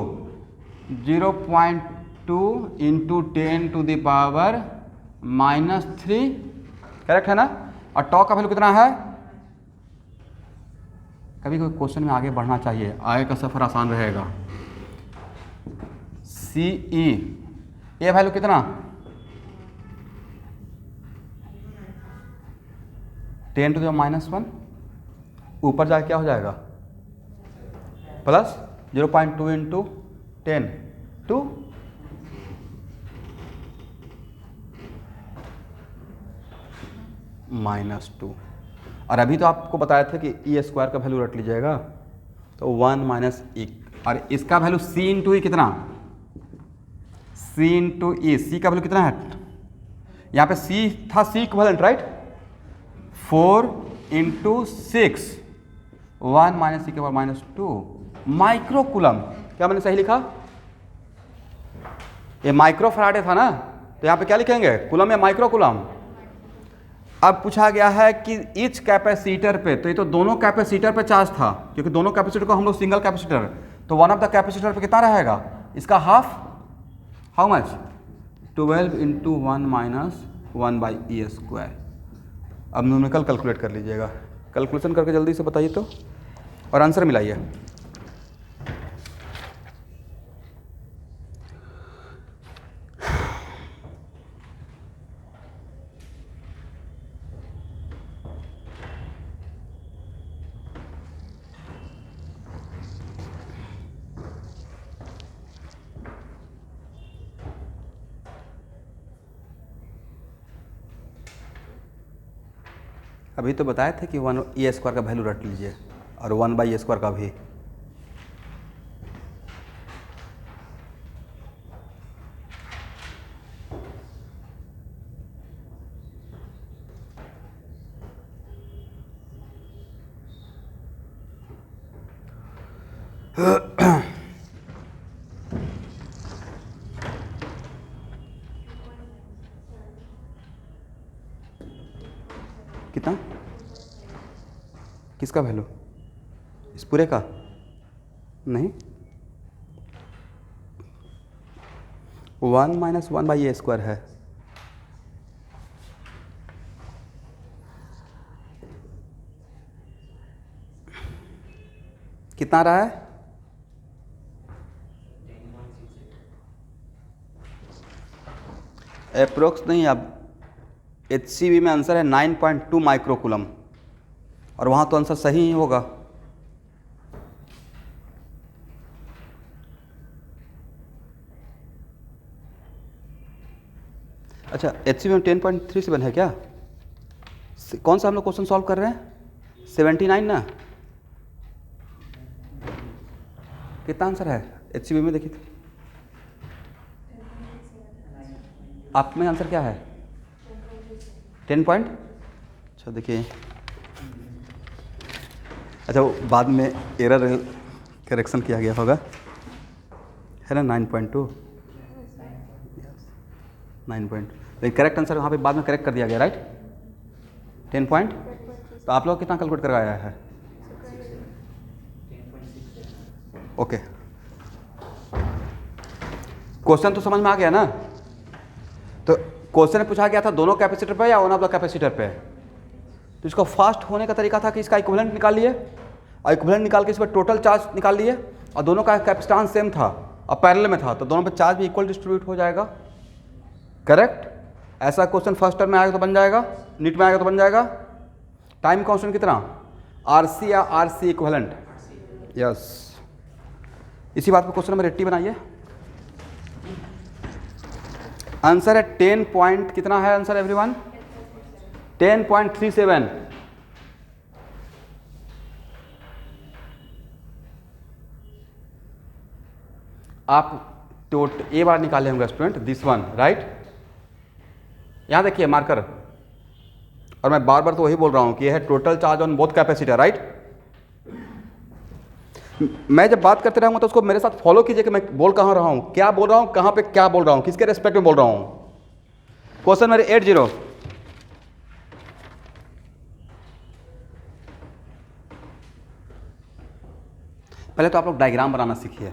0.2 into 10 to the power -3, correct है ना? और टॉ का वैल्यू कितना है? कभी कोई क्वेश्चन में आगे बढ़ना चाहिए, आगे का सफ़र आसान रहेगा। CE ये वैल्यू कितना? 10 टू द -1, ऊपर जाके क्या हो जाएगा? Plus 0.2 into 10 to -2। और अभी तो आपको बताया था कि ई स्क्वायर का वैल्यू रट लीजिएगा, तो 1 माइनस ई, और इसका वैल्यू सी इंटू ई कितना? सी इंटू ई, सी का वैल्यू कितना है? यहाँ पे सी था, C equivalent right, 4 into 6, 1 minus C के पावर -2 माइक्रो कूलम। क्या मैंने सही लिखा? ये माइक्रो फराडे था ना, तो यहाँ पे क्या लिखेंगे? कूलम या माइक्रो कूलम। अब पूछा गया है कि ईच कैपेसिटर पे, तो ये तो दोनों कैपेसिटर पे चार्ज था, क्योंकि दोनों कैपेसिटर को हम लोग सिंगल कैपेसिटर, तो वन ऑफ द कैपेसिटर पे कितना रहेगा? इसका half, how much? 12 into 1 minus 1 by e square. अब न्यूमेरिकल कैलकुलेट कर लीजिएगा, कैलकुलेशन करके जल्दी से बताइए तो, और आंसर मिलाइए। अभी तो बताए थे कि 1 ई स्क्वायर का वैल्यू रट लीजिए, और 1 बाई ए स्क्वायर का भी। कितना? किसका वैल्यू? इस पूरे का? नहीं, 1 माइनस 1 बाई ए स्क्वायर है। कितना आ रहा है? अप्रोक्स नहीं, अब HCV में आंसर है 9.2 माइक्रो कूलम, और वहाँ तो आंसर सही ही होगा। अच्छा, HCV में 10.37 है क्या? कौन सा हम लोग क्वेश्चन सॉल्व कर रहे हैं? 79 ना? कितना आंसर है HCV में? देखिए आप में आंसर क्या है? 10 पॉइंट। अच्छा देखिए, अच्छा वो बाद में एरर करेक्शन किया गया होगा, है ना? 9.2, 9 लेकिन करेक्ट आंसर वहाँ पे बाद में करेक्ट कर दिया गया राइट? 10 पॉइंट। तो आप लोग कितना कैलकुलेट करवाया है? ओके, क्वेश्चन तो समझ में आ गया ना? तो क्वेश्चन पूछा गया था दोनों कैपेसिटर पे या वन ऑफ द कैपेसिटर पे, तो इसका फास्ट होने का तरीका था कि इसका इक्विवेलेंट निकाल लिए, और इक्विवेलेंट निकाल के इस पर टोटल चार्ज निकाल लिए, और दोनों का कैपेसिटेंस सेम था और पैरेलल में था, तो दोनों पे चार्ज भी इक्वल डिस्ट्रीब्यूट हो जाएगा। करेक्ट? ऐसा क्वेश्चन फर्स्ट टर्म में आएगा तो बन जाएगा, नीट में आएगा तो बन जाएगा। टाइम कांस्टेंट कितना? RC या RC इक्विवेलेंट? यस, इसी बात पर क्वेश्चन नंबर 80 बनाइए। आंसर है 10 पॉइंट, कितना है आंसर एवरीवन? 10.37। आप ए बार निकाले होंगे स्टूडेंट, दिस वन राइट। यहाँ देखिए मार्कर, और मैं बार बार तो वही बोल रहा हूँ कि यह है total charge on both capacitor, right. मैं जब बात करते रहूँगा तो उसको मेरे साथ फॉलो कीजिए कि मैं बोल कहाँ रहा हूँ, क्या बोल रहा हूँ, कहाँ पे क्या बोल रहा हूँ, किसके रेस्पेक्ट में बोल रहा हूँ। क्वेश्चन नंबर 80, पहले तो आप लोग डायग्राम बनाना सीखिए।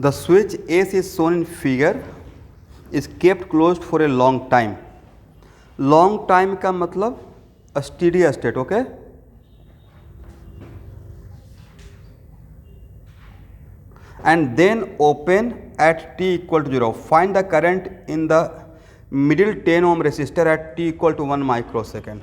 The switch S is shown in figure is kept closed for a long time. Long time का मतलब steady state, okay? And then open at t equal to 0. Find the current in the middle 10 ohm resistor at t equal to 1 microsecond.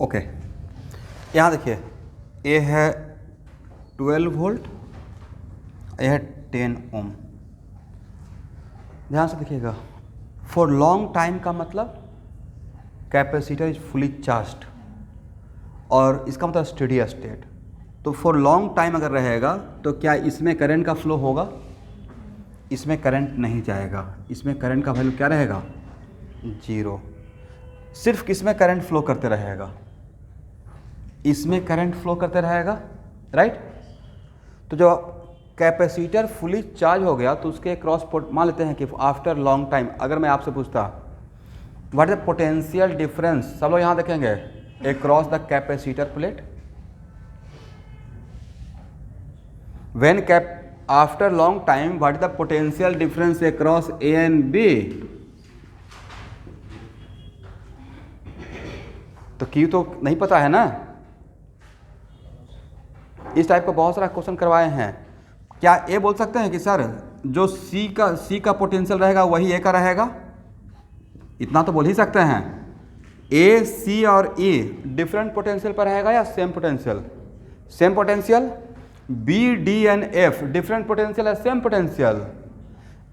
Okay, यहाँ देखिए, ये है 12 volt, ये है 10 ओम। ध्यान से देखिएगा, फॉर लॉन्ग टाइम का मतलब कैपेसिटर इज फुली चार्ज्ड और इसका मतलब स्टेडी स्टेट। तो फॉर लॉन्ग टाइम अगर रहेगा तो क्या इसमें करंट का फ्लो होगा? इसमें करंट नहीं जाएगा, इसमें करंट का वैल्यू क्या रहेगा? 0। सिर्फ किसमें करंट फ्लो करते रहेगा? इसमें करंट फ्लो करते रहेगा, राइट। तो जो कैपेसिटर फुली चार्ज हो गया तो उसके क्रॉस मान लेते हैं कि आफ्टर लॉन्ग टाइम अगर मैं आपसे पूछता what is the potential difference, सब लोग यहाँ देखेंगे, across the capacitor plate when cap after long time, what is the potential difference across A and B. तो क्यू तो नहीं पता है ना। इस टाइप का बहुत सारा क्वेश्चन करवाए हैं। क्या ये बोल सकते हैं कि सर जो सी का पोटेंशियल रहेगा वही ए का रहेगा? इतना तो बोल ही सकते हैं। ए, सी और ई डिफरेंट पोटेंशियल पर रहेगा या same potential? Same potential. B, D and F different potential है, सेम पोटेंशियल।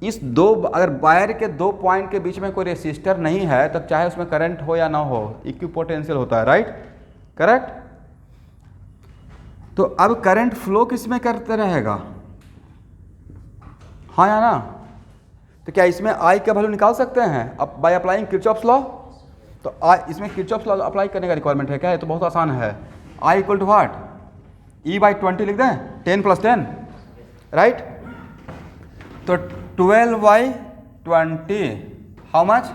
इस दो, अगर वायर के दो पॉइंट के बीच में कोई रेसिस्टर नहीं है तब चाहे उसमें करंट हो या ना हो, इक्वी पोटेंशियल होता है, राइट, करेक्ट। तो अब करंट फ्लो किस में करते रहेगा? हाँ या ना? तो क्या इसमें आई का वैल्यू निकाल सकते हैं अब बाय अप्लाइंग किरचॉफ्स लॉ? तो इसमें किरचॉफ्स लॉ अप्लाई करने का रिक्वायरमेंट है क्या? ये तो बहुत आसान है। आई इक्वल टू व्हाट? E/20 लिख दें, 10 + 10, राइट। तो 12/20 हाउ मच?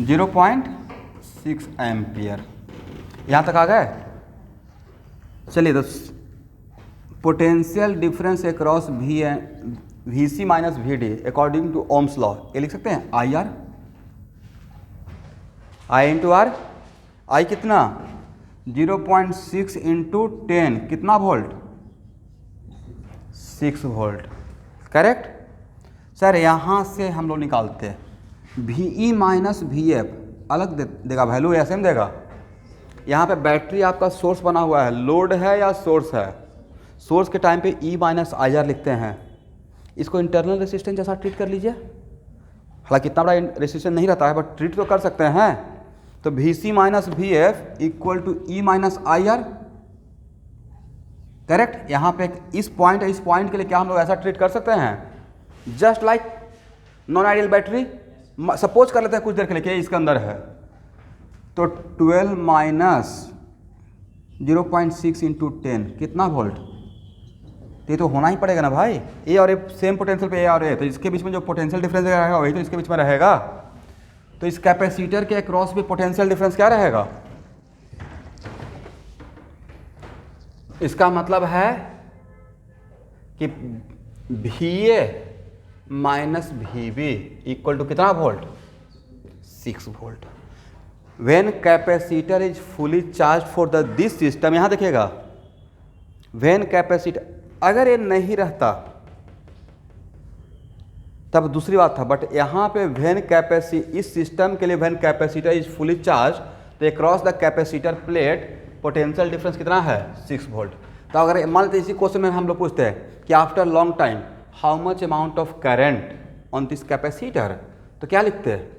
0.6 एम्पियर। यहाँ तक आ गए? चलिए, तो potential difference across VC minus VD according to Ohm's law, ये लिख सकते हैं IR, I into R. I कितना? 0.6 इंटू 10 कितना वोल्ट? 6 volt, correct. सर यहाँ से हम लोग निकालते हैं V E minus V F अलग देगा, वैल्यू या सेम देगा। यहाँ पे बैटरी आपका सोर्स बना हुआ है, लोड है या सोर्स है। सोर्स के टाइम पे ई माइनस आई आर लिखते हैं, इसको इंटरनल रेसिस्टेंस जैसा ट्रीट कर लीजिए। हालांकि इतना बड़ा रेसिस्टेंस नहीं रहता है बट ट्रीट तो कर सकते हैं। तो V C minus V F equal to E minus I R, correct. यहाँ पे इस पॉइंट के लिए क्या हम लोग ऐसा ट्रीट कर सकते हैं, just like non ideal battery. Suppose कर लेते हैं कुछ देर के लिए कि इसके अंदर है, तो 12 माइनस 0.6 इंटू 10 कितना वोल्ट, ये तो होना ही पड़ेगा ना भाई। ए और ए सेम पोटेंशियल पे ए और ए, तो इसके बीच में जो पोटेंशियल डिफरेंस रहेगा वही तो इसके बीच में रहेगा। तो इस कैपेसिटर के अक्रॉस भी पोटेंशियल डिफरेंस क्या रहेगा, इसका मतलब है कि V A minus V B equal to कितना volt, 6 volt. When capacitor is fully charge for the this system, यहां देखिएगा व्हेन कैपेसिटर, अगर ये नहीं रहता तब दूसरी बात था, बट यहाँ पे व्हेन कैपेसिटी, इस सिस्टम के लिए when capacitor is fully charge तो across the capacitor plate potential difference कितना है, 6 वोल्ट। तो अगर मान लेते इसी क्वेश्चन में हम लोग पूछते हैं कि after long time how much amount of current on this capacitor, तो क्या लिखते हैं,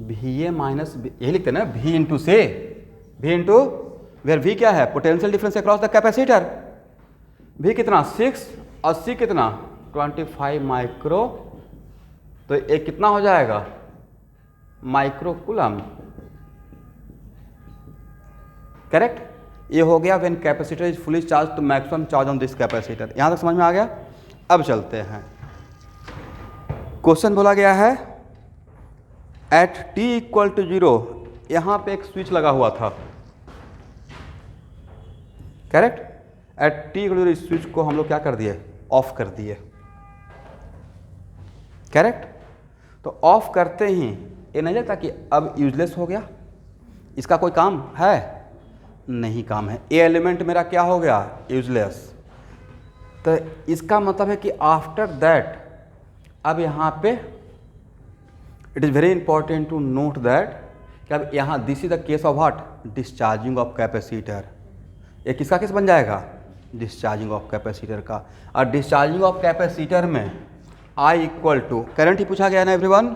वी ए माइनस, यही लिखते हैं ना, वी इंटू से, वी इंटू वेयर वी क्या है, potential difference across the capacitor. V कितना 6 और सी कितना 25 माइक्रो, तो एक कितना हो जाएगा माइक्रो कूलम, करेक्ट। ये हो गया when capacitor is fully charge to maximum charge on this capacitor. यहां तक समझ में आ गया। अब चलते हैं, क्वेश्चन बोला गया है एट t इक्वल टू 0, यहां पे एक स्विच लगा हुआ था, correct. At t equal to 0 इस स्विच को हम लोग क्या कर दिए, ऑफ कर दिए, करेक्ट। तो ऑफ करते ही ये नहीं लगता कि अब यूजलेस हो गया, इसका कोई काम है नहीं, काम है, ये एलिमेंट मेरा क्या हो गया, यूजलेस। तो इसका मतलब है कि आफ्टर दैट, अब यहाँ पे it is very important to note that कि अब यहाँ this is the case of what, discharging of capacitor. ये किसका केस बन जाएगा, डिस्चार्जिंग ऑफ कैपेसिटर का। और डिस्चार्जिंग ऑफ कैपेसिटर में I इक्वल टू, करंट ही पूछा गया ना everyone,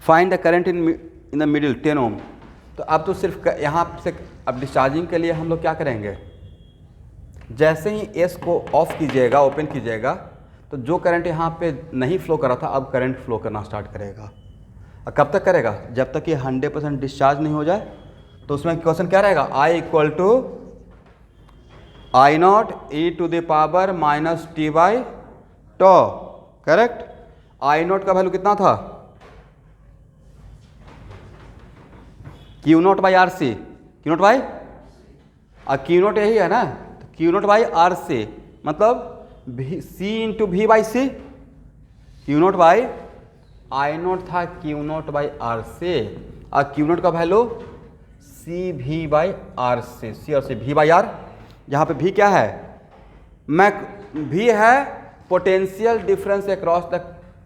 find the current in the middle 10 ओम। तो अब तो सिर्फ यहाँ से, अब डिस्चार्जिंग के लिए हम लोग क्या करेंगे, जैसे ही एस को ऑफ कीजिएगा, ओपन कीजिएगा, तो जो करंट यहाँ पे नहीं फ्लो कर रहा था अब करंट फ्लो करना स्टार्ट करेगा। और कब तक करेगा, जब तक ये 100% डिस्चार्ज नहीं हो जाए। तो उसमें क्वेश्चन क्या रहेगा, I equal to I not e to the power minus T by tau, correct. I not का वैल्यू कितना था, Q not by R C, Q not by, Q not यही है ना, तो Q not by R C मतलब C into V by C, Q not by I not था Q not by R C, और Q not का value C V by R C, सी और सी V by are. यहाँ पे we क्या है, we है potential difference across the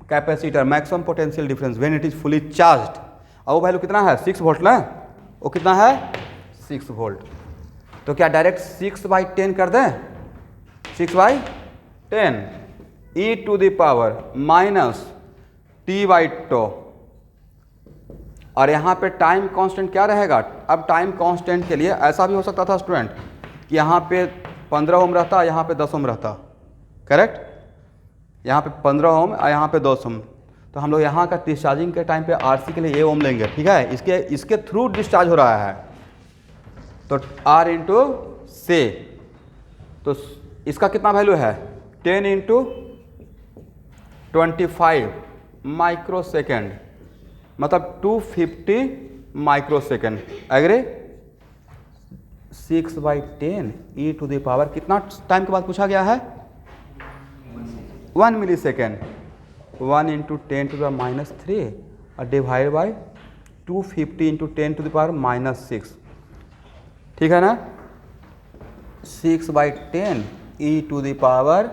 capacitor, maximum potential difference when it is fully charged. और वो वैल्यू कितना है, 6 वोल्ट ना, वो कितना है 6 वोल्ट। तो क्या डायरेक्ट 6/10 कर दें, 6/10 e to the power minus T by tau. और यहाँ पे टाइम कांस्टेंट क्या रहेगा, अब टाइम कांस्टेंट के लिए ऐसा भी हो सकता था स्टूडेंट कि यहाँ पे 15 ओम रहता, यहाँ पे 10 ओम रहता, करेक्ट। यहाँ पे 15 ओम और यहाँ पे 10 ओम। तो हम लोग यहाँ का डिस्चार्जिंग के टाइम पे आरसी के लिए ए ओम लेंगे, ठीक है। इसके थ्रू डिस्चार्ज हो रहा है, तो आर इंटू से, तो इसका कितना वैल्यू है 10 इंटू 25 माइक्रो सेकेंड, मतलब 250 microsecond, agree. 6/10 e to the power कितना टाइम के बाद पूछा गया है, 1 millisecond, 1 into 10 to the minus 3 और divide by 250 into 10 to the power minus 6, ठीक है ना। 6/10 ई टू द पावर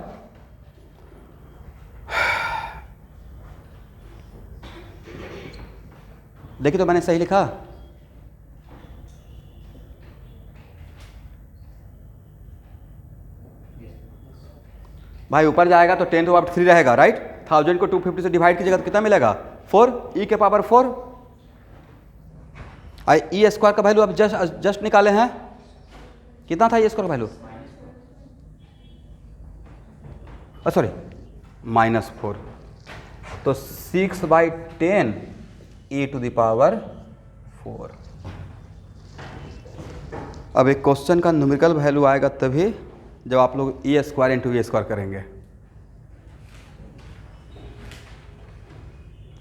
देखिए तो मैंने सही लिखा, भाई ऊपर जाएगा तो 10 टू पावर 3 रहेगा, राइट। 1000 को 250 से डिवाइड कीजिएगा तो कितना मिलेगा 4, ई के पावर 4। आई ई स्क्वायर का वैल्यू अब जस्ट निकाले हैं, कितना था ई स्क्वायर का वैल्यू, सॉरी -4, तो 6/10 ई टू द पावर 4। अब एक क्वेश्चन का न्यूमेरिकल वैल्यू आएगा तभी जब आप लोग E square into E square करेंगे।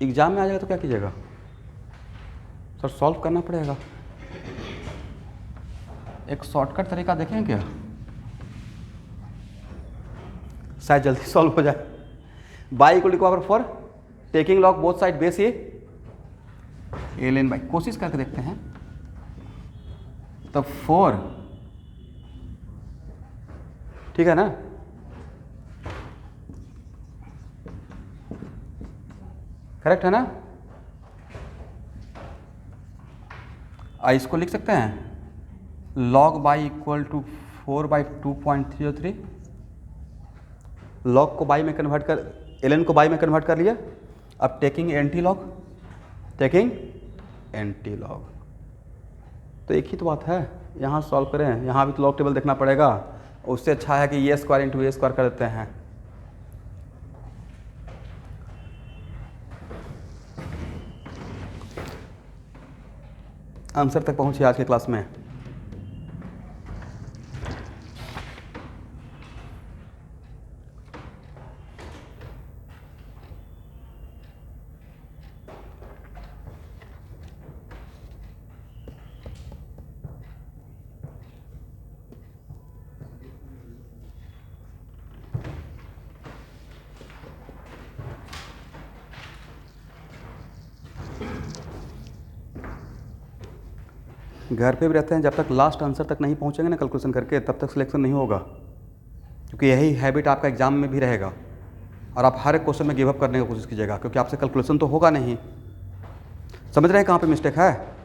एग्जाम में आ जाएगा तो क्या कीजिएगा सर, सॉल्व करना पड़ेगा। एक शॉर्टकट तरीका देखें क्या, शायद जल्दी सॉल्व हो जाए। By equal to power 4, taking log both side base A ln by, कोशिश करके देखते हैं। तब 4 ठीक है ना, करेक्ट है ना। इसको लिख सकते हैं log by equal to 4/2.303, log को बाई में कन्वर्ट कर, ln को बाई में कन्वर्ट कर लिया। अब taking antilog, taking antilog, तो एक ही तो बात है। यहाँ सॉल्व करें, यहाँ भी तो लॉग टेबल देखना पड़ेगा। उससे अच्छा है कि ये स्क्वायर इंटू ए स्क्वायर कर देते हैं। आंसर तक पहुंचे आज के क्लास में। घर पे भी रहते हैं, जब तक लास्ट आंसर तक नहीं पहुंचेंगे ना कैलकुलेशन करके, तब तक सिलेक्शन नहीं होगा, क्योंकि यही हैबिट आपका एग्जाम में भी रहेगा। और आप हर एक क्वेश्चन में गिव अप करने की कोशिश कीजिएगा, क्योंकि आपसे कैलकुलेशन तो होगा नहीं। समझ रहे हैं कहाँ पे मिस्टेक है।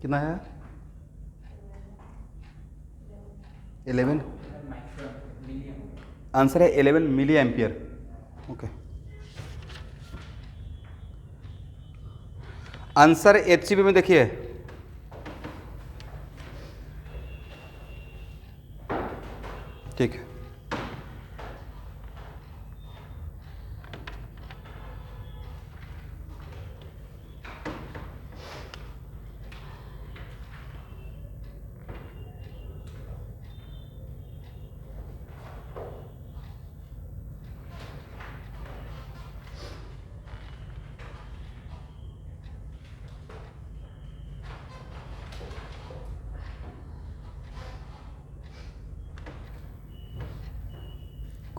कितना है 11, आंसर है 11 milliampere. Okay, answer HCP में देखिए, ठीक है।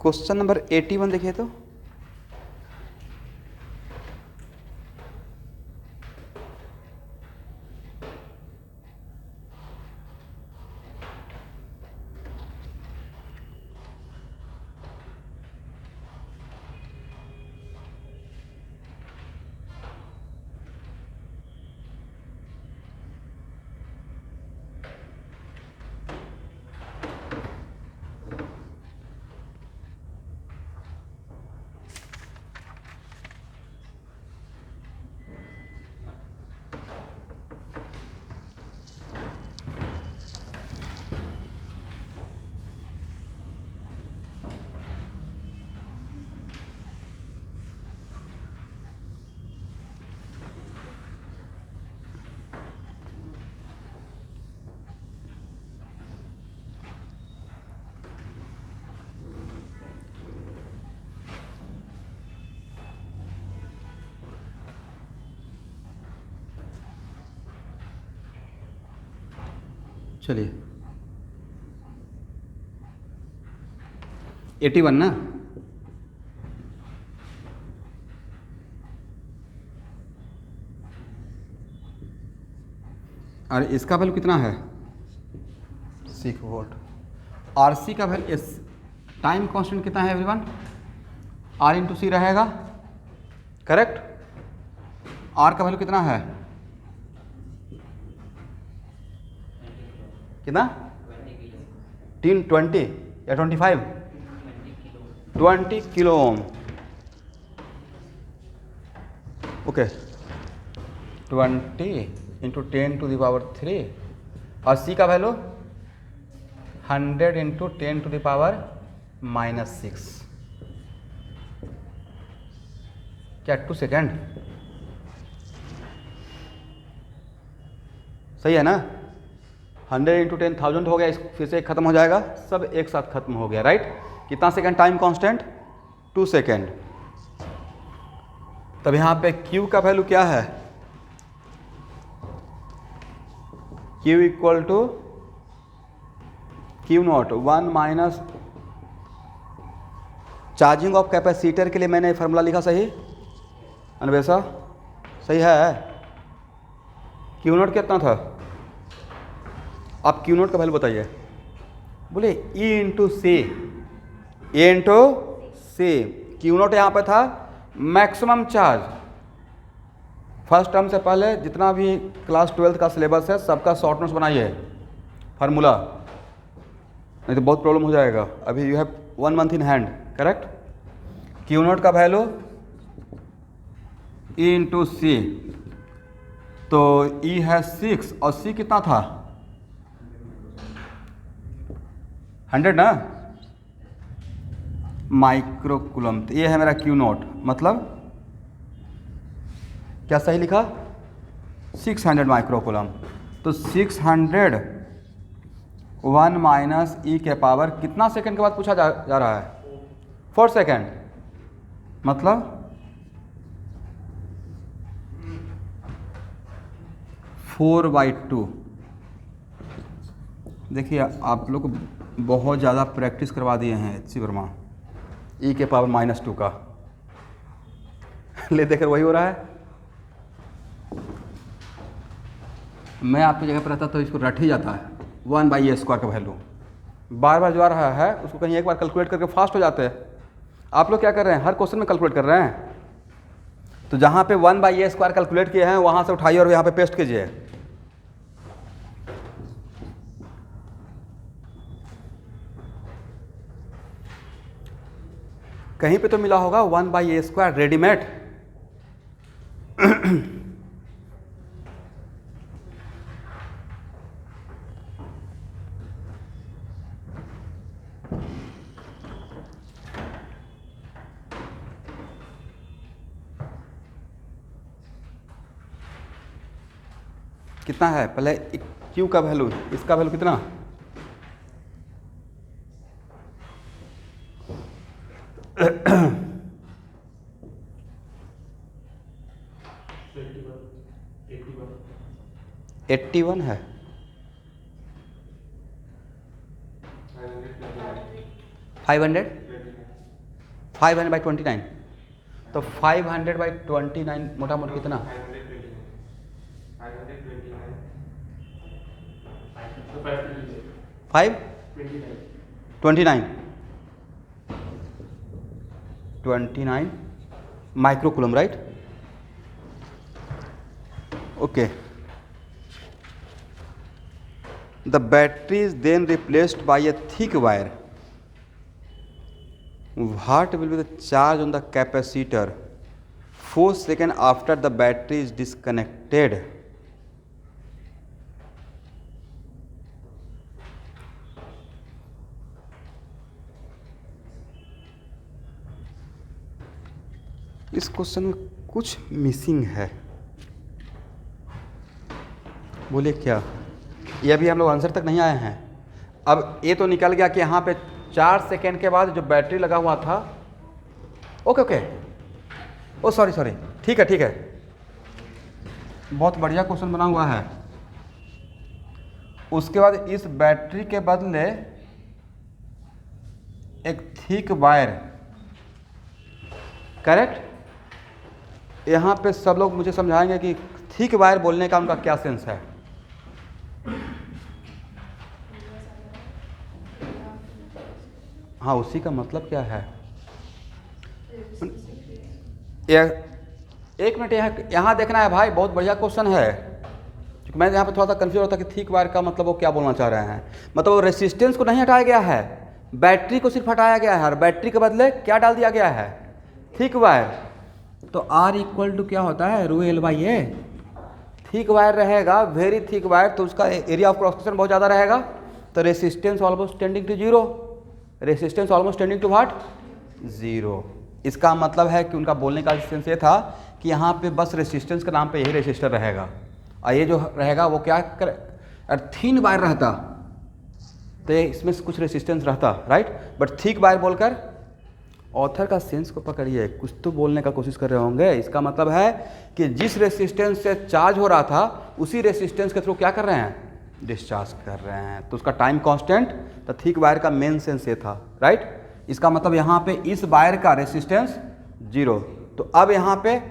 क्वेश्चन नंबर 81 देखिए तो, चलिए 81 ना, और इसका वैल्यू कितना है 6 वोल्ट। RC का वैल्यू, टाइम कांस्टेंट कितना है एवरीवन, R इंटू सी रहेगा, करेक्ट। R का वैल्यू कितना है, कितना 20 या 25, 20 किलो ओम, ओके। 20 इंटू 10⁻³ और C का वैल्यू 100 इंटू 10⁻⁻6, क्या 2 सेकेंड, सही है ना। 100 इंटू 10,000 हो गया, इस फिर से एक खत्म हो जाएगा, सब एक साथ खत्म हो गया, राइट। कितना सेकेंड टाइम कांस्टेंट, 2 सेकेंड। तब यहाँ पे Q का वैल्यू क्या है, Q equal to Q0 1 minus, charging of capacitor के लिए मैंने फार्मूला लिखा, सही अन्वेषा, सही है। Q0 कितना था, आप Q0 का वैल्यू बताइए, बोले E इंटू सी, ए इंटू सी। Q0 यहाँ पे था मैक्सिमम चार्ज। फर्स्ट टर्म से पहले जितना भी क्लास 12 का सिलेबस है सबका शॉर्ट नोट्स बनाइए फार्मूला, नहीं तो बहुत प्रॉब्लम हो जाएगा। अभी you have 1 month in hand, correct. Q0 का वैल्यू E इंटू सी, तो E है 6 और C कितना था 100 ना, माइक्रोकूलम। तो ये है मेरा Q0, मतलब क्या सही लिखा 600 माइक्रोकूलम। तो 600 1 माइनस E के पावर कितना सेकंड के बाद पूछा जा रहा है 4 सेकंड, मतलब 4/2। देखिए आप लोग बहुत ज़्यादा प्रैक्टिस करवा दिए हैं HC वर्मा, E के पावर -2 का ले देकर वही हो रहा है। मैं आपकी जगह पर रहता तो इसको रट ही जाता है, 1/a² का वैल्यू बार बार जो आ रहा है उसको कहीं एक बार कैलकुलेट करके फास्ट हो जाते हैं। आप लोग क्या कर रहे हैं, हर क्वेश्चन में कैलकुलेट कर रहे हैं। तो जहाँ पे 1/a² कैलकुलेट किए हैं वहाँ से उठाइए और यहाँ पे पेस्ट कीजिए। कहीं पे तो मिला होगा 1/a² रेडीमेड। कितना है पहले Q का वैल्यू, इसका वैल्यू कितना, एट्टी वन है, 500/29, तो 500/29 मोटा मोटा कितना 29 microcoulomb, right. Okay, the battery is then replaced by a thick wire. What will be the charge on the capacitor 4 seconds after the battery is disconnected? इस question में कुछ मिसिंग है, बोलिए क्या। ये अभी हम लोग आंसर तक नहीं आए हैं। अब ये तो निकल गया कि यहाँ पे 4 सेकेंड के बाद जो बैटरी लगा हुआ था, ओके ओके, ओ सॉरी, ठीक है, बहुत बढ़िया क्वेश्चन बना हुआ है। उसके बाद इस बैटरी के बदले एक थिक वायर, करेक्ट। यहाँ पे सब लोग मुझे समझाएंगे कि थिक वायर बोलने का उनका क्या सेंस है। हाँ, उसी का मतलब क्या है? एक मिनट, यहाँ देखना है भाई, बहुत बढ़िया क्वेश्चन है। क्योंकि मैं यहाँ पे थोड़ा सा कंफ्यूज होता कि थिक वायर का मतलब वो क्या बोलना चाह रहे हैं। मतलब वो रेसिस्टेंस को नहीं हटाया गया है, बैटरी को सिर्फ हटाया गया है, और बैटरी के बदले क्या डाल दिया गया है? Thick wire. तो R इक्वल टू क्या होता है? ρL/A। थिक वायर रहेगा, वेरी थिक वायर, तो उसका एरिया ऑफ क्रॉस सेक्शन बहुत ज़्यादा रहेगा, तो resistance almost tending to zero. Resistance almost tending to what? Zero. इसका मतलब है कि उनका बोलने का सेंस ये था कि यहाँ पे बस रेसिस्टेंस के नाम पे यही रेसिस्टर रहेगा, और ये जो रहेगा वो क्या कर, और थिन वायर रहता तो इसमें कुछ रेसिस्टेंस रहता, राइट। बट थिक वायर बोलकर ऑथर का सेंस को पकड़िए, कुछ तो बोलने का कोशिश कर रहे होंगे। इसका मतलब है कि जिस रेसिस्टेंस से चार्ज हो रहा था उसी रेसिस्टेंस के थ्रू क्या कर रहे हैं? डिस्चार्ज कर रहे हैं। तो उसका टाइम कांस्टेंट, तो थिक वायर का मेन सेंस ये था, राइट। इसका मतलब यहाँ पे इस वायर का रेसिस्टेंस जीरो। तो अब यहाँ पे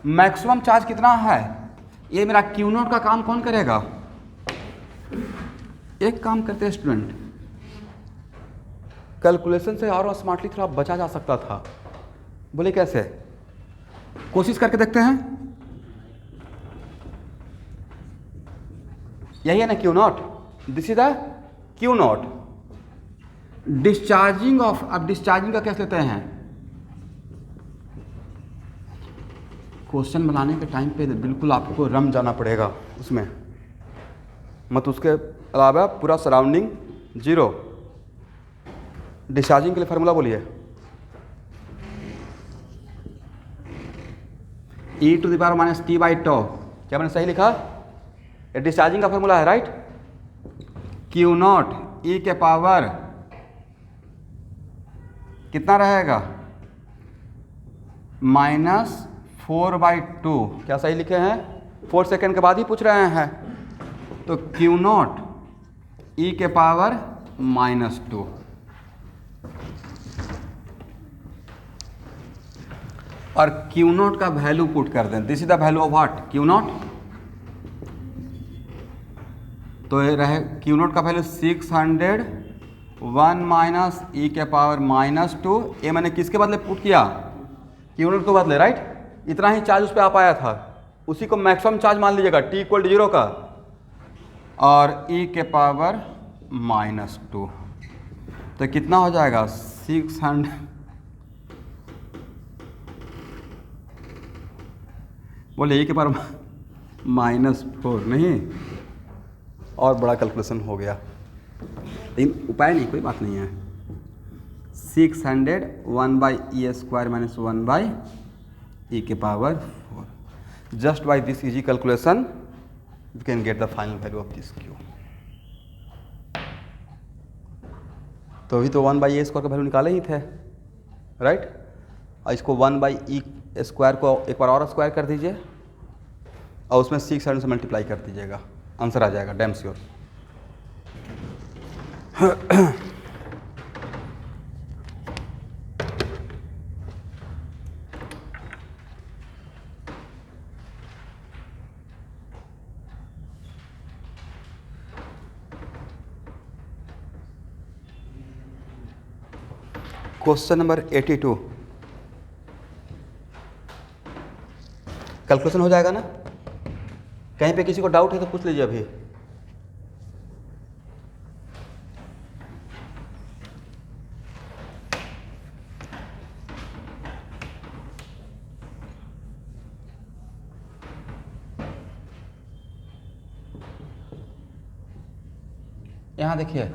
मैक्सिमम चार्ज कितना है? ये मेरा Q0 का काम कौन करेगा? एक काम करते हैं स्टूडेंट, कैलकुलेशन से और स्मार्टली थोड़ा बचा जा सकता था। बोले कैसे? कोशिश करके देखते हैं। यही है ना Q0, this is the Q0। Discharging of, अब डिस्चार्जिंग का कैसे लेते हैं? क्वेश्चन बनाने के टाइम पे बिल्कुल आपको रम जाना पड़ेगा उसमें, मत उसके अलावा पूरा सराउंडिंग जीरो। डिस्चार्जिंग के लिए फार्मूला बोलिए। e⁻t/τ। क्या मैंने सही लिखा? ये डिस्चार्जिंग का फार्मूला है, राइट। Q0 e के पावर कितना रहेगा? -4/2। क्या सही लिखे हैं? 4 सेकेंड के बाद ही पूछ रहे हैं। तो Q0 e के पावर -2। और Q0 का वैल्यू पुट कर दें। This is the value of what? Q0। तो ये रहे Q0 का वैल्यू 600 1 - e के पावर -2। ये मैंने किसके बदले पुट किया? Q0 के बदले, राइट। इतना ही चार्ज उस पर आ पाया था, उसी को मैक्सिमम चार्ज मान लीजिएगा t = 0 का, और e के पावर -2। तो कितना हो जाएगा? 600 बोले e के पावर -4 नहीं, और बड़ा कैलकुलेशन हो गया, लेकिन उपाय नहीं, कोई बात नहीं है। 600 1/e² - 1/e के power 4। Just by this easy calculation you can get the final value of this Q। तो अभी तो 1/e² का वैल्यू निकाले ही थे, राइट। और इसको 1/e² को एक बार और स्क्वायर कर दीजिए, और उसमें 600 से मल्टीप्लाई कर दीजिएगा, आंसर आ जाएगा, damn sure. Question number 82। Calculation हो जाएगा ना? कहीं पे किसी को डाउट है तो पूछ लीजिए अभी। यहाँ देखिए,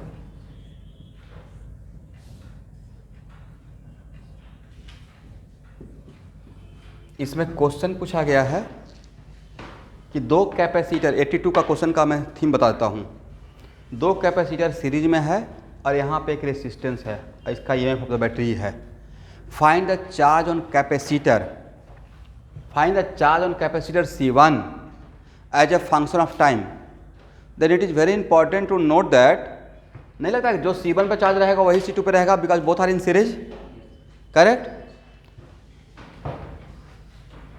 इसमें क्वेश्चन पूछा गया है कि दो कैपेसिटर, 82 का क्वेश्चन का मैं थीम बता देता हूँ। दो कैपेसिटर सीरीज में है और यहाँ पे एक रेसिस्टेंस है, इसका ईएमएफ ऑफ द बैटरी है। Find the charge on capacitor, find the charge on capacitor C1 as a function of time then it is very important to note that, नहीं लगता कि जो C1 पे चार्ज रहेगा वही C2 पे रहेगा, because both are in series, correct.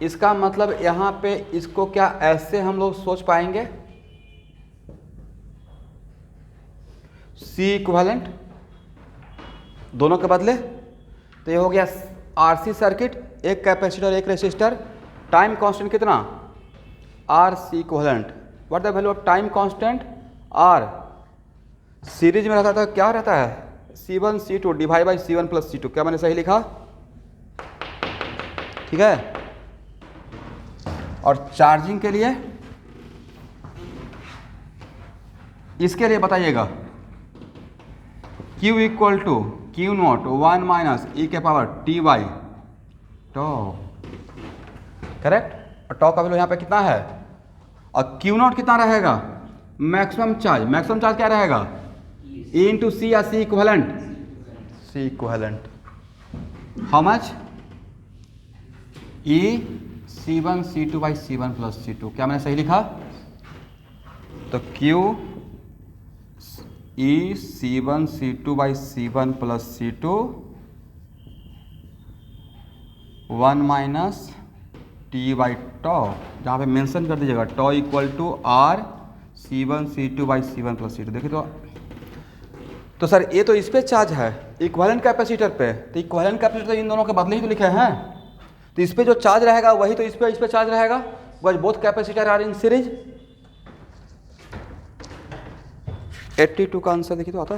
इसका मतलब यहाँ पे इसको क्या ऐसे हम लोग सोच पाएंगे, C इक्विवेलेंट दोनों के बदले, तो ये हो गया RC सर्किट, एक कैपेसिटर एक रेसिस्टर, टाइम कांस्टेंट कितना RC equivalent, what the value of time constant R, series में रहता था क्या रहता है C1 C2 divide by C1 plus C2, क्या मैंने सही लिखा, ठीक है। और चार्जिंग के लिए, इसके लिए बताइएगा Q equal to Q naught 1 minus e के power t by tau, correct. और टॉ का वैल्यू यहाँ पे कितना है, और Q नॉट कितना रहेगा, मैक्सिमम चार्ज क्या रहेगा E इंटू सी या C equivalent, C equivalent, how much E C1 C2 by C1 plus C2, क्या मैंने सही लिखा, तो Q E C1 C2 by C1 plus C2 1 minus T by tau, जहाँ पे मेंशन कर दीजिएगा tau equal to R C1 C2 by C1 plus C2। देखिए तो सर ये तो इस पे चार्ज है इक्विवेलेंट कैपेसिटर पे, तो इक्विवेलेंट कैपेसिटर इन दोनों के बदले ही तो लिखे हैं, तो इस पे जो चार्ज रहेगा वही तो इस पे चार्ज रहेगा, बस both capacitor are in series. 82 का आंसर देखिए तो आता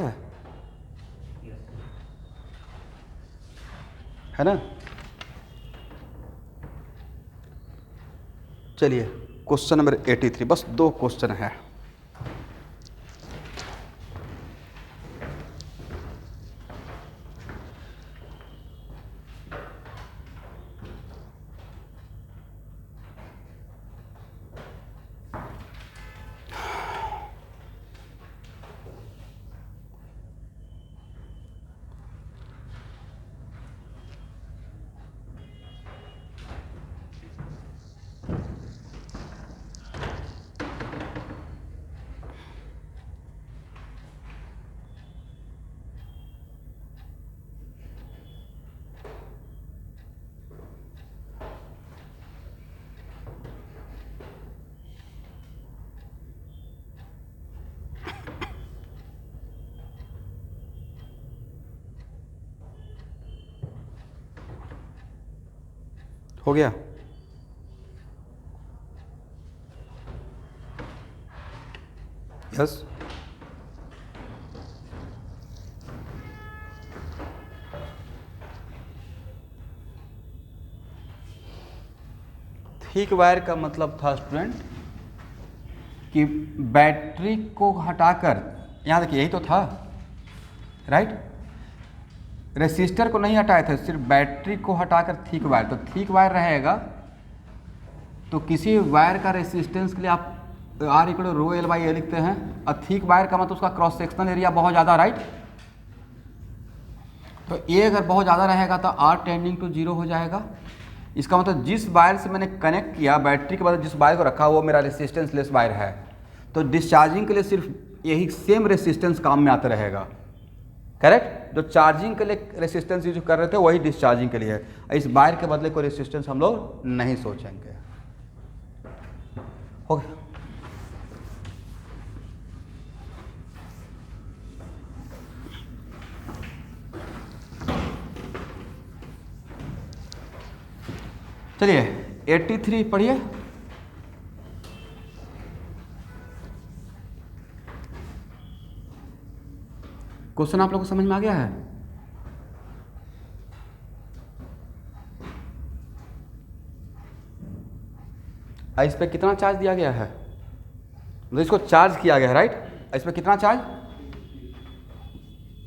है ना। चलिए क्वेश्चन नंबर 83, बस 2 क्वेश्चन है। हो गया, यस। थिक वायर का मतलब था स्टूडेंट कि बैटरी को हटाकर, यहाँ देखिए यही तो था राइट, रेसिस्टर को नहीं हटाए थे, सिर्फ बैटरी को हटाकर थिक वायर, तो थिक वायर रहेगा तो किसी वायर का रेसिस्टेंस के लिए आप R equal to rho L by A लिखते हैं, और थिक वायर का मतलब उसका क्रॉस सेक्शनल एरिया बहुत ज़्यादा राइट, तो ये अगर बहुत ज़्यादा रहेगा तो R टेंडिंग टू 0 हो जाएगा। इसका मतलब जिस वायर से मैंने कनेक्ट किया बैटरी के बाद जिस वायर को रखा वो मेरा रेसिस्टेंस लेस वायर है, तो डिस्चार्जिंग के लिए सिर्फ यही सेम रेसिस्टेंस काम में आता रहेगा, करेक्ट। जो चार्जिंग के लिए रेसिस्टेंस यूज कर रहे थे वही डिस्चार्जिंग के लिए है, इस वायर के बदले कोई रेसिस्टेंस हम लोग नहीं सोचेंगे। हो गया, चलिए 83 पढ़िए। क्वेश्चन आप लोगों को समझ में आ गया है? इस पे कितना चार्ज दिया गया है, तो इसको चार्ज किया गया है राइट, इस पे कितना चार्ज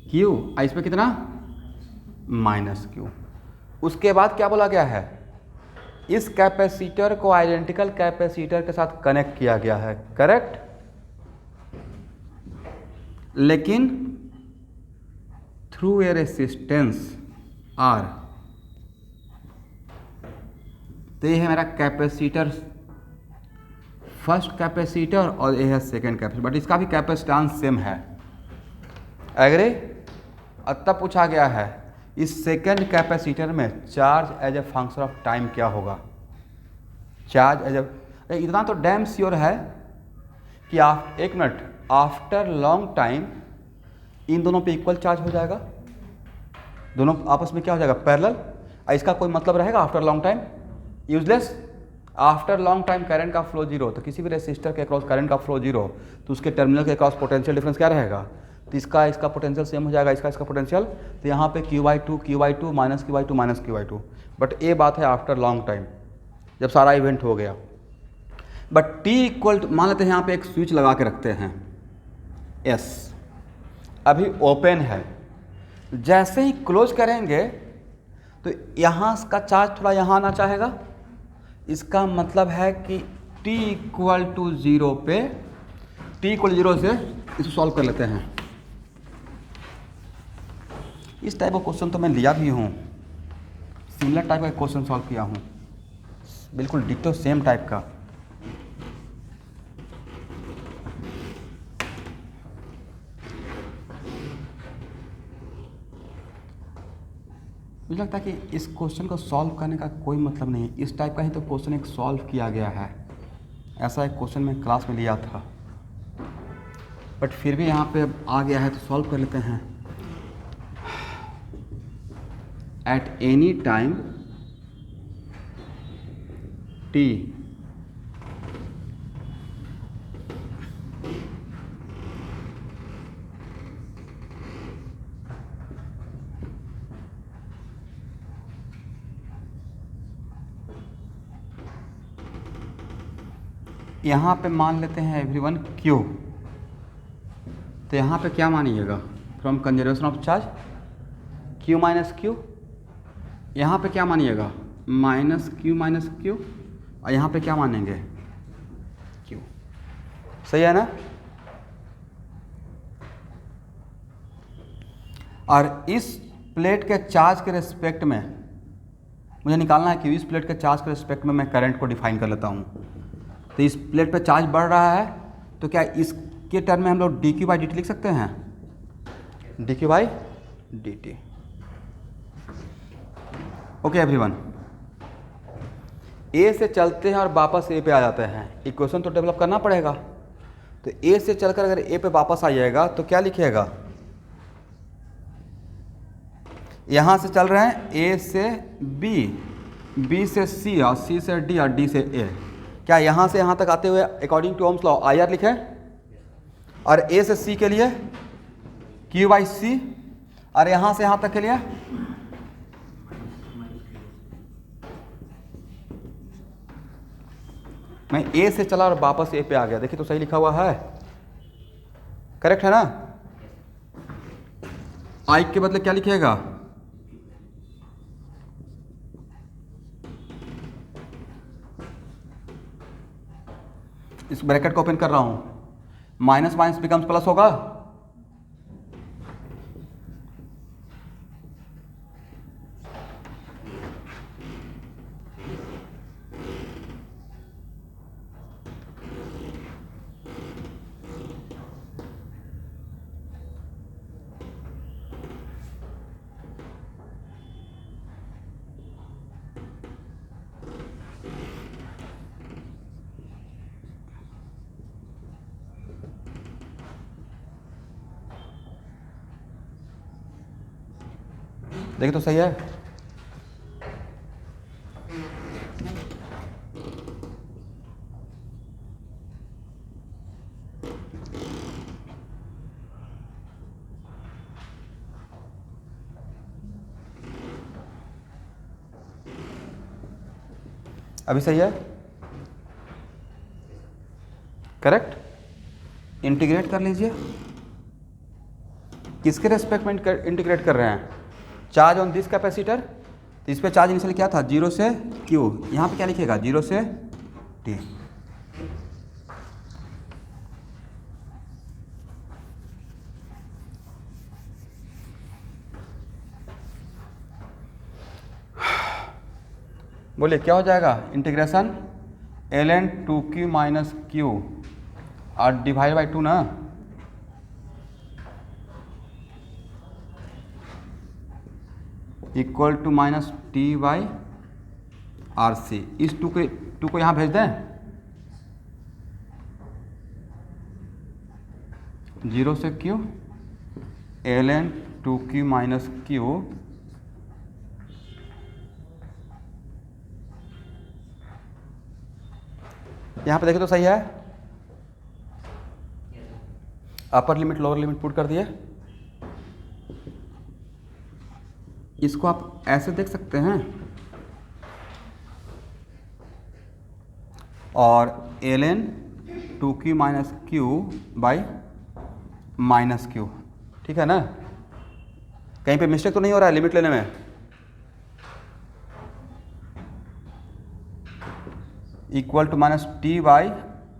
Q, इस पे कितना माइनस Q। उसके बाद क्या बोला गया है, इस कैपेसिटर को आइडेंटिकल कैपेसिटर के साथ कनेक्ट किया गया है, करेक्ट, लेकिन थ्रू ए रेसिस्टेंस R। तो ये है मेरा कैपेसिटर फर्स्ट कैपेसिटर और ये है सेकेंड कैपेसिटर, बट इसका भी कैपेसिटेंस सेम है। एग्री? तब पूछा गया है इस सेकेंड कैपेसिटर में charge as a function of time क्या होगा। चार्ज एज ए, इतना तो डैम श्योर है कि आप 1 minute after long time in दोनों पे इक्वल चार्ज हो जाएगा, दोनों आपस में क्या हो जाएगा, पैरेलल। इसका कोई मतलब रहेगा after long time? Useless. After long time current का फ्लो जीरो, तो किसी भी रेसिस्टर के अक्रॉस करंट का फ्लो जीरो, तो उसके टर्मिनल के अक्रॉस पोटेंशियल डिफरेंस क्या रहेगा, तो इसका पोटेंशियल सेम हो जाएगा, इसका पोटेंशियल, तो यहाँ पे Q/2 माइनस Q/2, बट ये बात है आफ्टर लॉन्ग टाइम जब सारा इवेंट हो गया। बट T इक्वल टू, मान लेते हैं यहाँ पे एक स्विच लगा के रखते हैं S, अभी ओपन है, जैसे ही क्लोज करेंगे तो यहाँ का चार्ज थोड़ा यहाँ आना चाहेगा, इसका मतलब है कि T इक्वल टू 0 पे, T इक्वल 0 से इसको सॉल्व कर लेते हैं। इस टाइप का क्वेश्चन तो मैं लिया भी हूँ, सिमिलर टाइप का क्वेश्चन सॉल्व किया हूँ, बिल्कुल डिक्टो सेम टाइप का। मुझे लगता है कि इस क्वेश्चन को सॉल्व करने का कोई मतलब नहीं है, इस टाइप का ही तो क्वेश्चन एक सॉल्व किया गया है, ऐसा एक क्वेश्चन मैं क्लास में लिया था, बट फिर भी यहाँ पे आ गया है तो सॉल्व कर लेते हैं। एट एनी टाइम टी यहाँ पे मान लेते हैं एवरीवन Q, तो यहाँ पे क्या मानिएगा, from conservation of charge Q minus Q, यहाँ पे क्या मानिएगा माइनस Q, और यहाँ पे क्या मानेंगे Q। सही है ना? और इस प्लेट के चार्ज के रिस्पेक्ट में मुझे निकालना है कि इस प्लेट के चार्ज के रिस्पेक्ट में मैं करंट को डिफाइन कर लेता हूँ। तो इस प्लेट पे चार्ज बढ़ रहा है, तो क्या इसके टर्म में हम लोग dQ/dt लिख सकते हैं, dQ/dt। ओके एवरीवन, ए से चलते हैं और वापस ए पे आ जाते हैं, इक्वेशन तो डेवलप करना पड़ेगा। तो ए से चलकर अगर ए पे वापस आ जाएगा तो क्या लिखिएगा, यहाँ से चल रहे हैं ए से बी, बी से सी, और सी से डी, और डी से ए। क्या यहाँ से यहाँ तक आते हुए according to Ohm's law IR लिखे, और ए से सी के लिए Q/C, और यहाँ से यहाँ तक के लिए मैं ए से चला और वापस ए पे आ गया, देखिए तो सही लिखा हुआ है, करेक्ट है ना? आई के बदले क्या लिखिएगा, इस ब्रैकेट को ओपन कर रहा हूं, माइनस माइनस बिकम्स प्लस होगा, देखिए तो सही है। अभी सही है, करेक्ट। इंटीग्रेट कर लीजिए, किसके रेस्पेक्ट में इंटीग्रेट कर रहे हैं, चार्ज ऑन दिस कैपेसिटर, तो इस पे चार्ज इनिशियली क्या था 0 से Q, यहाँ पे क्या लिखेगा 0 से T। बोलिए क्या हो जाएगा, integration ln 2q minus Q और डिवाइड बाई 2 ना, equal to minus T by R C. इस टू को यहाँ भेज दें, 0 से Q ln 2q minus Q यहाँ पे देखें तो सही है। Upper limit lower limit put कर दिए। इसको आप ऐसे देख सकते हैं और ln 2q minus Q by minus Q, ठीक है ना। कहीं पे मिस्टेक तो नहीं हो रहा है लिमिट लेने में। Equal to minus T by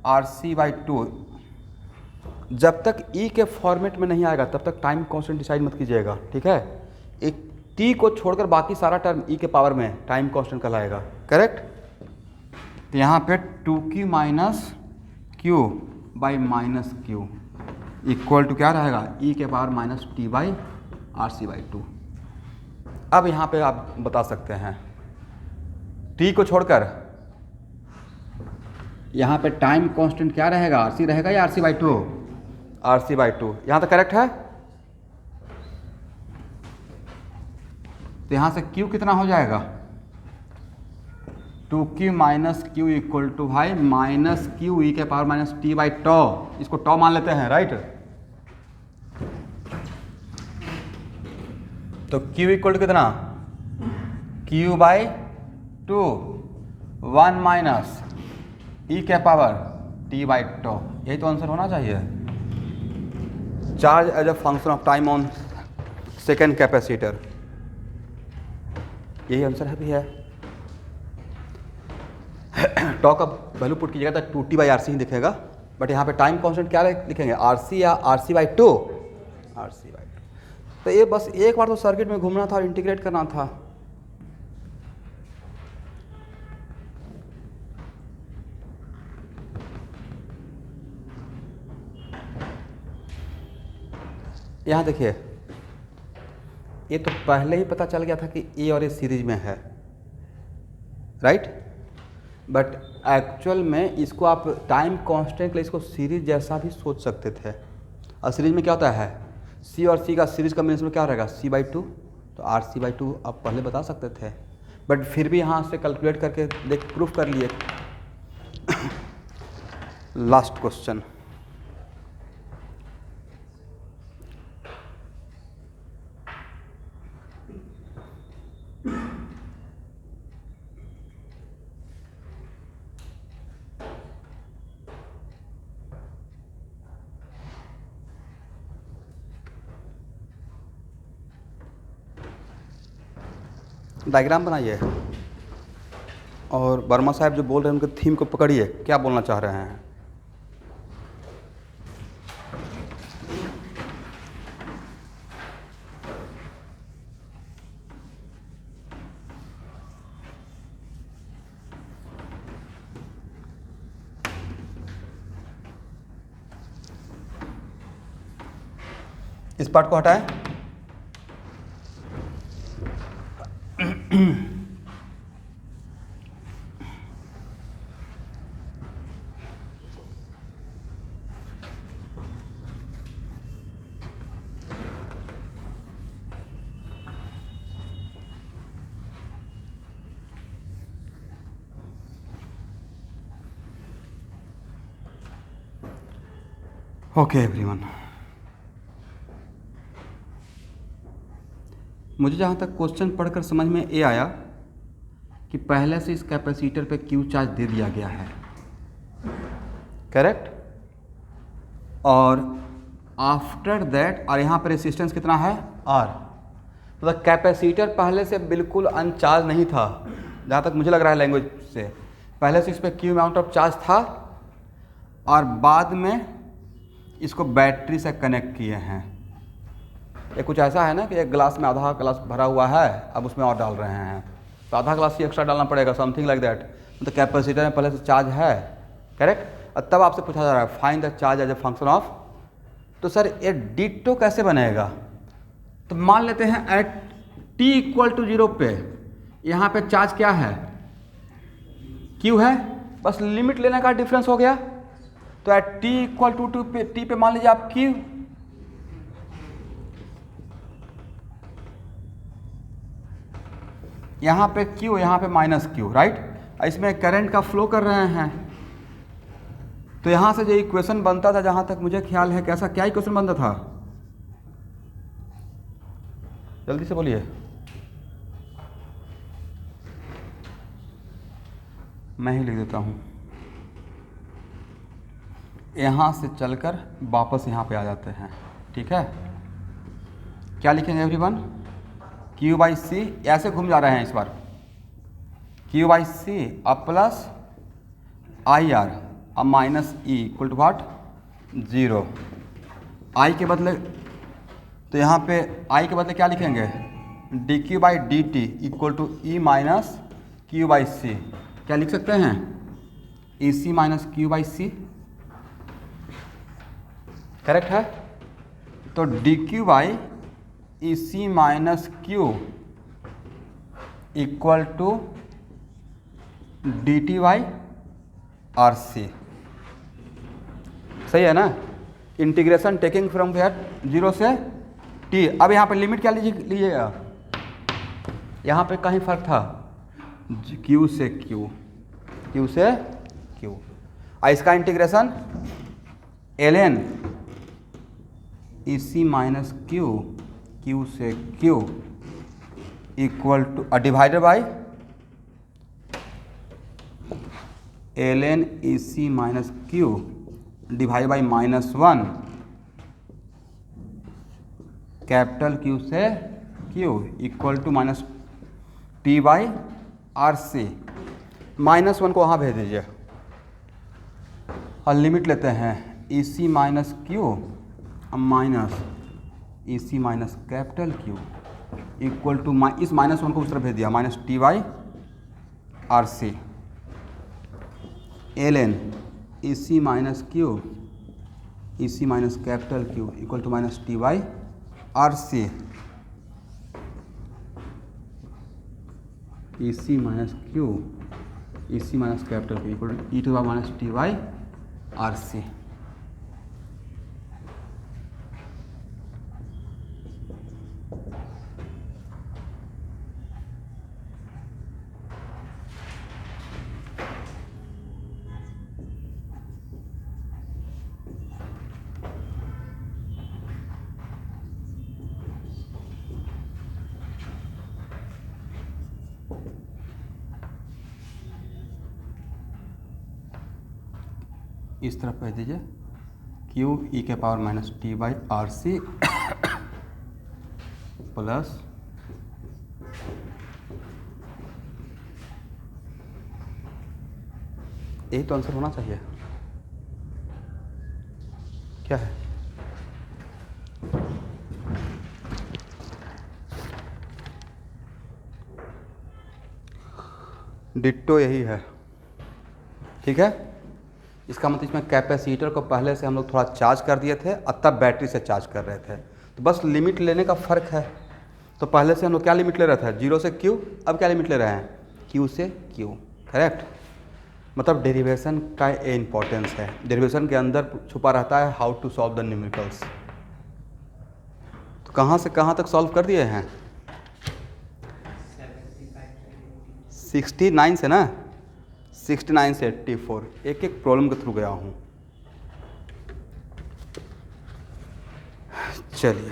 R C by 2। जब तक ई के फॉर्मेट में नहीं आएगा तब तक टाइम कांस्टेंट डिसाइड मत कीजिएगा, ठीक है। एक टी को छोड़कर बाकी सारा टर्म ई के पावर में टाइम कांस्टेंट कहलाएगा, करेक्ट। तो यहाँ पे 2q minus Q by minus Q equal to क्या रहेगा, ई के power minus T by R C by 2। अब यहाँ पे आप बता सकते हैं टी को छोड़कर यहाँ पे टाइम कांस्टेंट क्या रहेगा, आर सी रहेगा या R C by 2, R C by 2। यहाँ तक करेक्ट है। तो यहाँ से Q कितना हो जाएगा, 2q minus Q equal to भाई माइनस क्यू ई के power minus T by tau. इसको टॉ मान लेते हैं, राइट। तो Q इक्वल टू कितना, Q बाई 2 1 माइनस ई के पावर टी बाई टॉ। यही तो आंसर होना चाहिए। Charge as a function of time on second capacitor, यही आंसर है भी है। टॉ का वैल्यू पुट कीजिएगा तो 2t बाई आर सी ही दिखेगा, बट यहाँ पे टाइम कांस्टेंट क्या लिखेंगे, आर सी या R C by 2, R C by 2। तो ये बस एक बार तो सर्किट में घूमना था और इंटीग्रेट करना था। यहाँ देखिए, ये तो पहले ही पता चल गया था कि ए और ए सीरीज में है, राइट। बट एक्चुअल में इसको आप टाइम कांस्टेंट के लिए इसको सीरीज जैसा भी सोच सकते थे। और सीरीज में क्या होता है, सी और सी का सीरीज कॉम्बिनेशन में क्या रहेगा, सी बाई 2। तो आर सी बाई 2 आप पहले बता सकते थे, बट फिर भी यहाँ से कैलकुलेट करके देख प्रूफ कर लिए। लास्ट क्वेश्चन, डायग्राम बनाइए और वर्मा साहब जो बोल रहे हैं उनके थीम को पकड़िए, क्या बोलना चाह रहे हैं। इस पार्ट को हटाएं। ओके एवरीवन, मुझे जहाँ तक क्वेश्चन पढ़कर समझ में ये आया कि पहले से इस कैपेसिटर पे क्यू चार्ज दे दिया गया है, करेक्ट। और आफ्टर दैट, और यहाँ पर रेसिस्टेंस कितना है, आर। तो कैपेसिटर पहले से बिल्कुल अनचार्ज नहीं था, जहाँ तक मुझे लग रहा है लैंग्वेज से। पहले से इस पर क्यू अमाउंट ऑफ चार्ज था और बाद में इसको बैटरी से कनेक्ट किए हैं। ये कुछ ऐसा है ना कि एक गिलास में आधा गिलास भरा हुआ है, अब उसमें और डाल रहे हैं, तो आधा गिलास ही एक्स्ट्रा डालना पड़ेगा, समथिंग लाइक दैट। तो कैपेसिटर में पहले से चार्ज है, करेक्ट। और तब आपसे पूछा जा रहा है find the charge as a function of, तो सर ये डिटो कैसे बनेगा? तो मान लेते हैं एट t इक्वल टू 0 पे यहाँ पे चार्ज क्या है, Q है, बस लिमिट लेने का डिफरेंस हो गया। तो at t equal to t पे मान लीजिए आप Q, यहाँ पे Q, यहाँ पे माइनस Q, राइट। इसमें करंट का फ्लो कर रहे हैं, तो यहाँ से जो इक्वेशन बनता था, जहाँ तक मुझे ख्याल है, कैसा क्या इक्वेशन बनता था, जल्दी से बोलिए, मैं ही लिख देता हूँ। यहाँ से चलकर वापस यहाँ पे आ जाते हैं, ठीक है। क्या लिखेंगे एवरीवन? Q बाई सी, ऐसे घूम जा रहे हैं इस बार, Q बाई सी अब प्लस आई आर अब माइनस ई इक्वल टू वाट 0। आई के बदले, तो यहाँ पे आई के बदले क्या लिखेंगे, D Q by D T equal to E minus Q by C. क्या लिख सकते हैं? E C minus Q by C, correct है। तो D Q by E C minus Q equal to D T by R C, सही है ना। Integration taking from where 0 से t। अब यहाँ पे लिमिट क्या लीजिएगा, यहाँ पे कहीं फर्क था, q से q, q से q। इसका integration ln E C minus Q, q से q equal to divided by ln E C minus Q divide by -1 capital Q से Q equal to minus T by R C. -1 को वहाँ भेज दीजिए और limit लेते हैं E C minus Q minus E C minus capital Q equal to इस -1 को उस तरफ भेज दिया, minus T by R C ln E C minus Q E C minus capital Q equal to minus T by R C, E C minus Q E C minus capital Q equal to E to minus T by R C. इस तरफ कह दीजिए Q E के power minus T by R C plus यही तो answer होना चाहिए। क्या है? डिट्टो यही है, ठीक है। इसका मतलब इसमें कैपेसिटर को पहले से हम लोग थोड़ा चार्ज कर दिए थे और तब बैटरी से चार्ज कर रहे थे, तो बस लिमिट लेने का फ़र्क है। तो पहले से हम लोग क्या लिमिट ले रहे थे, 0 से Q, अब क्या लिमिट ले रहे हैं, Q से Q, करेक्ट। मतलब डेरिवेशन का ये इम्पोर्टेंस है, डेरिवेशन के अंदर छुपा रहता है how to solve the numericals. तो कहाँ से कहाँ तक सॉल्व कर दिए हैं, 69 से ना, 69 से 84, एक एक प्रॉब्लम के थ्रू गया हूँ। चलिए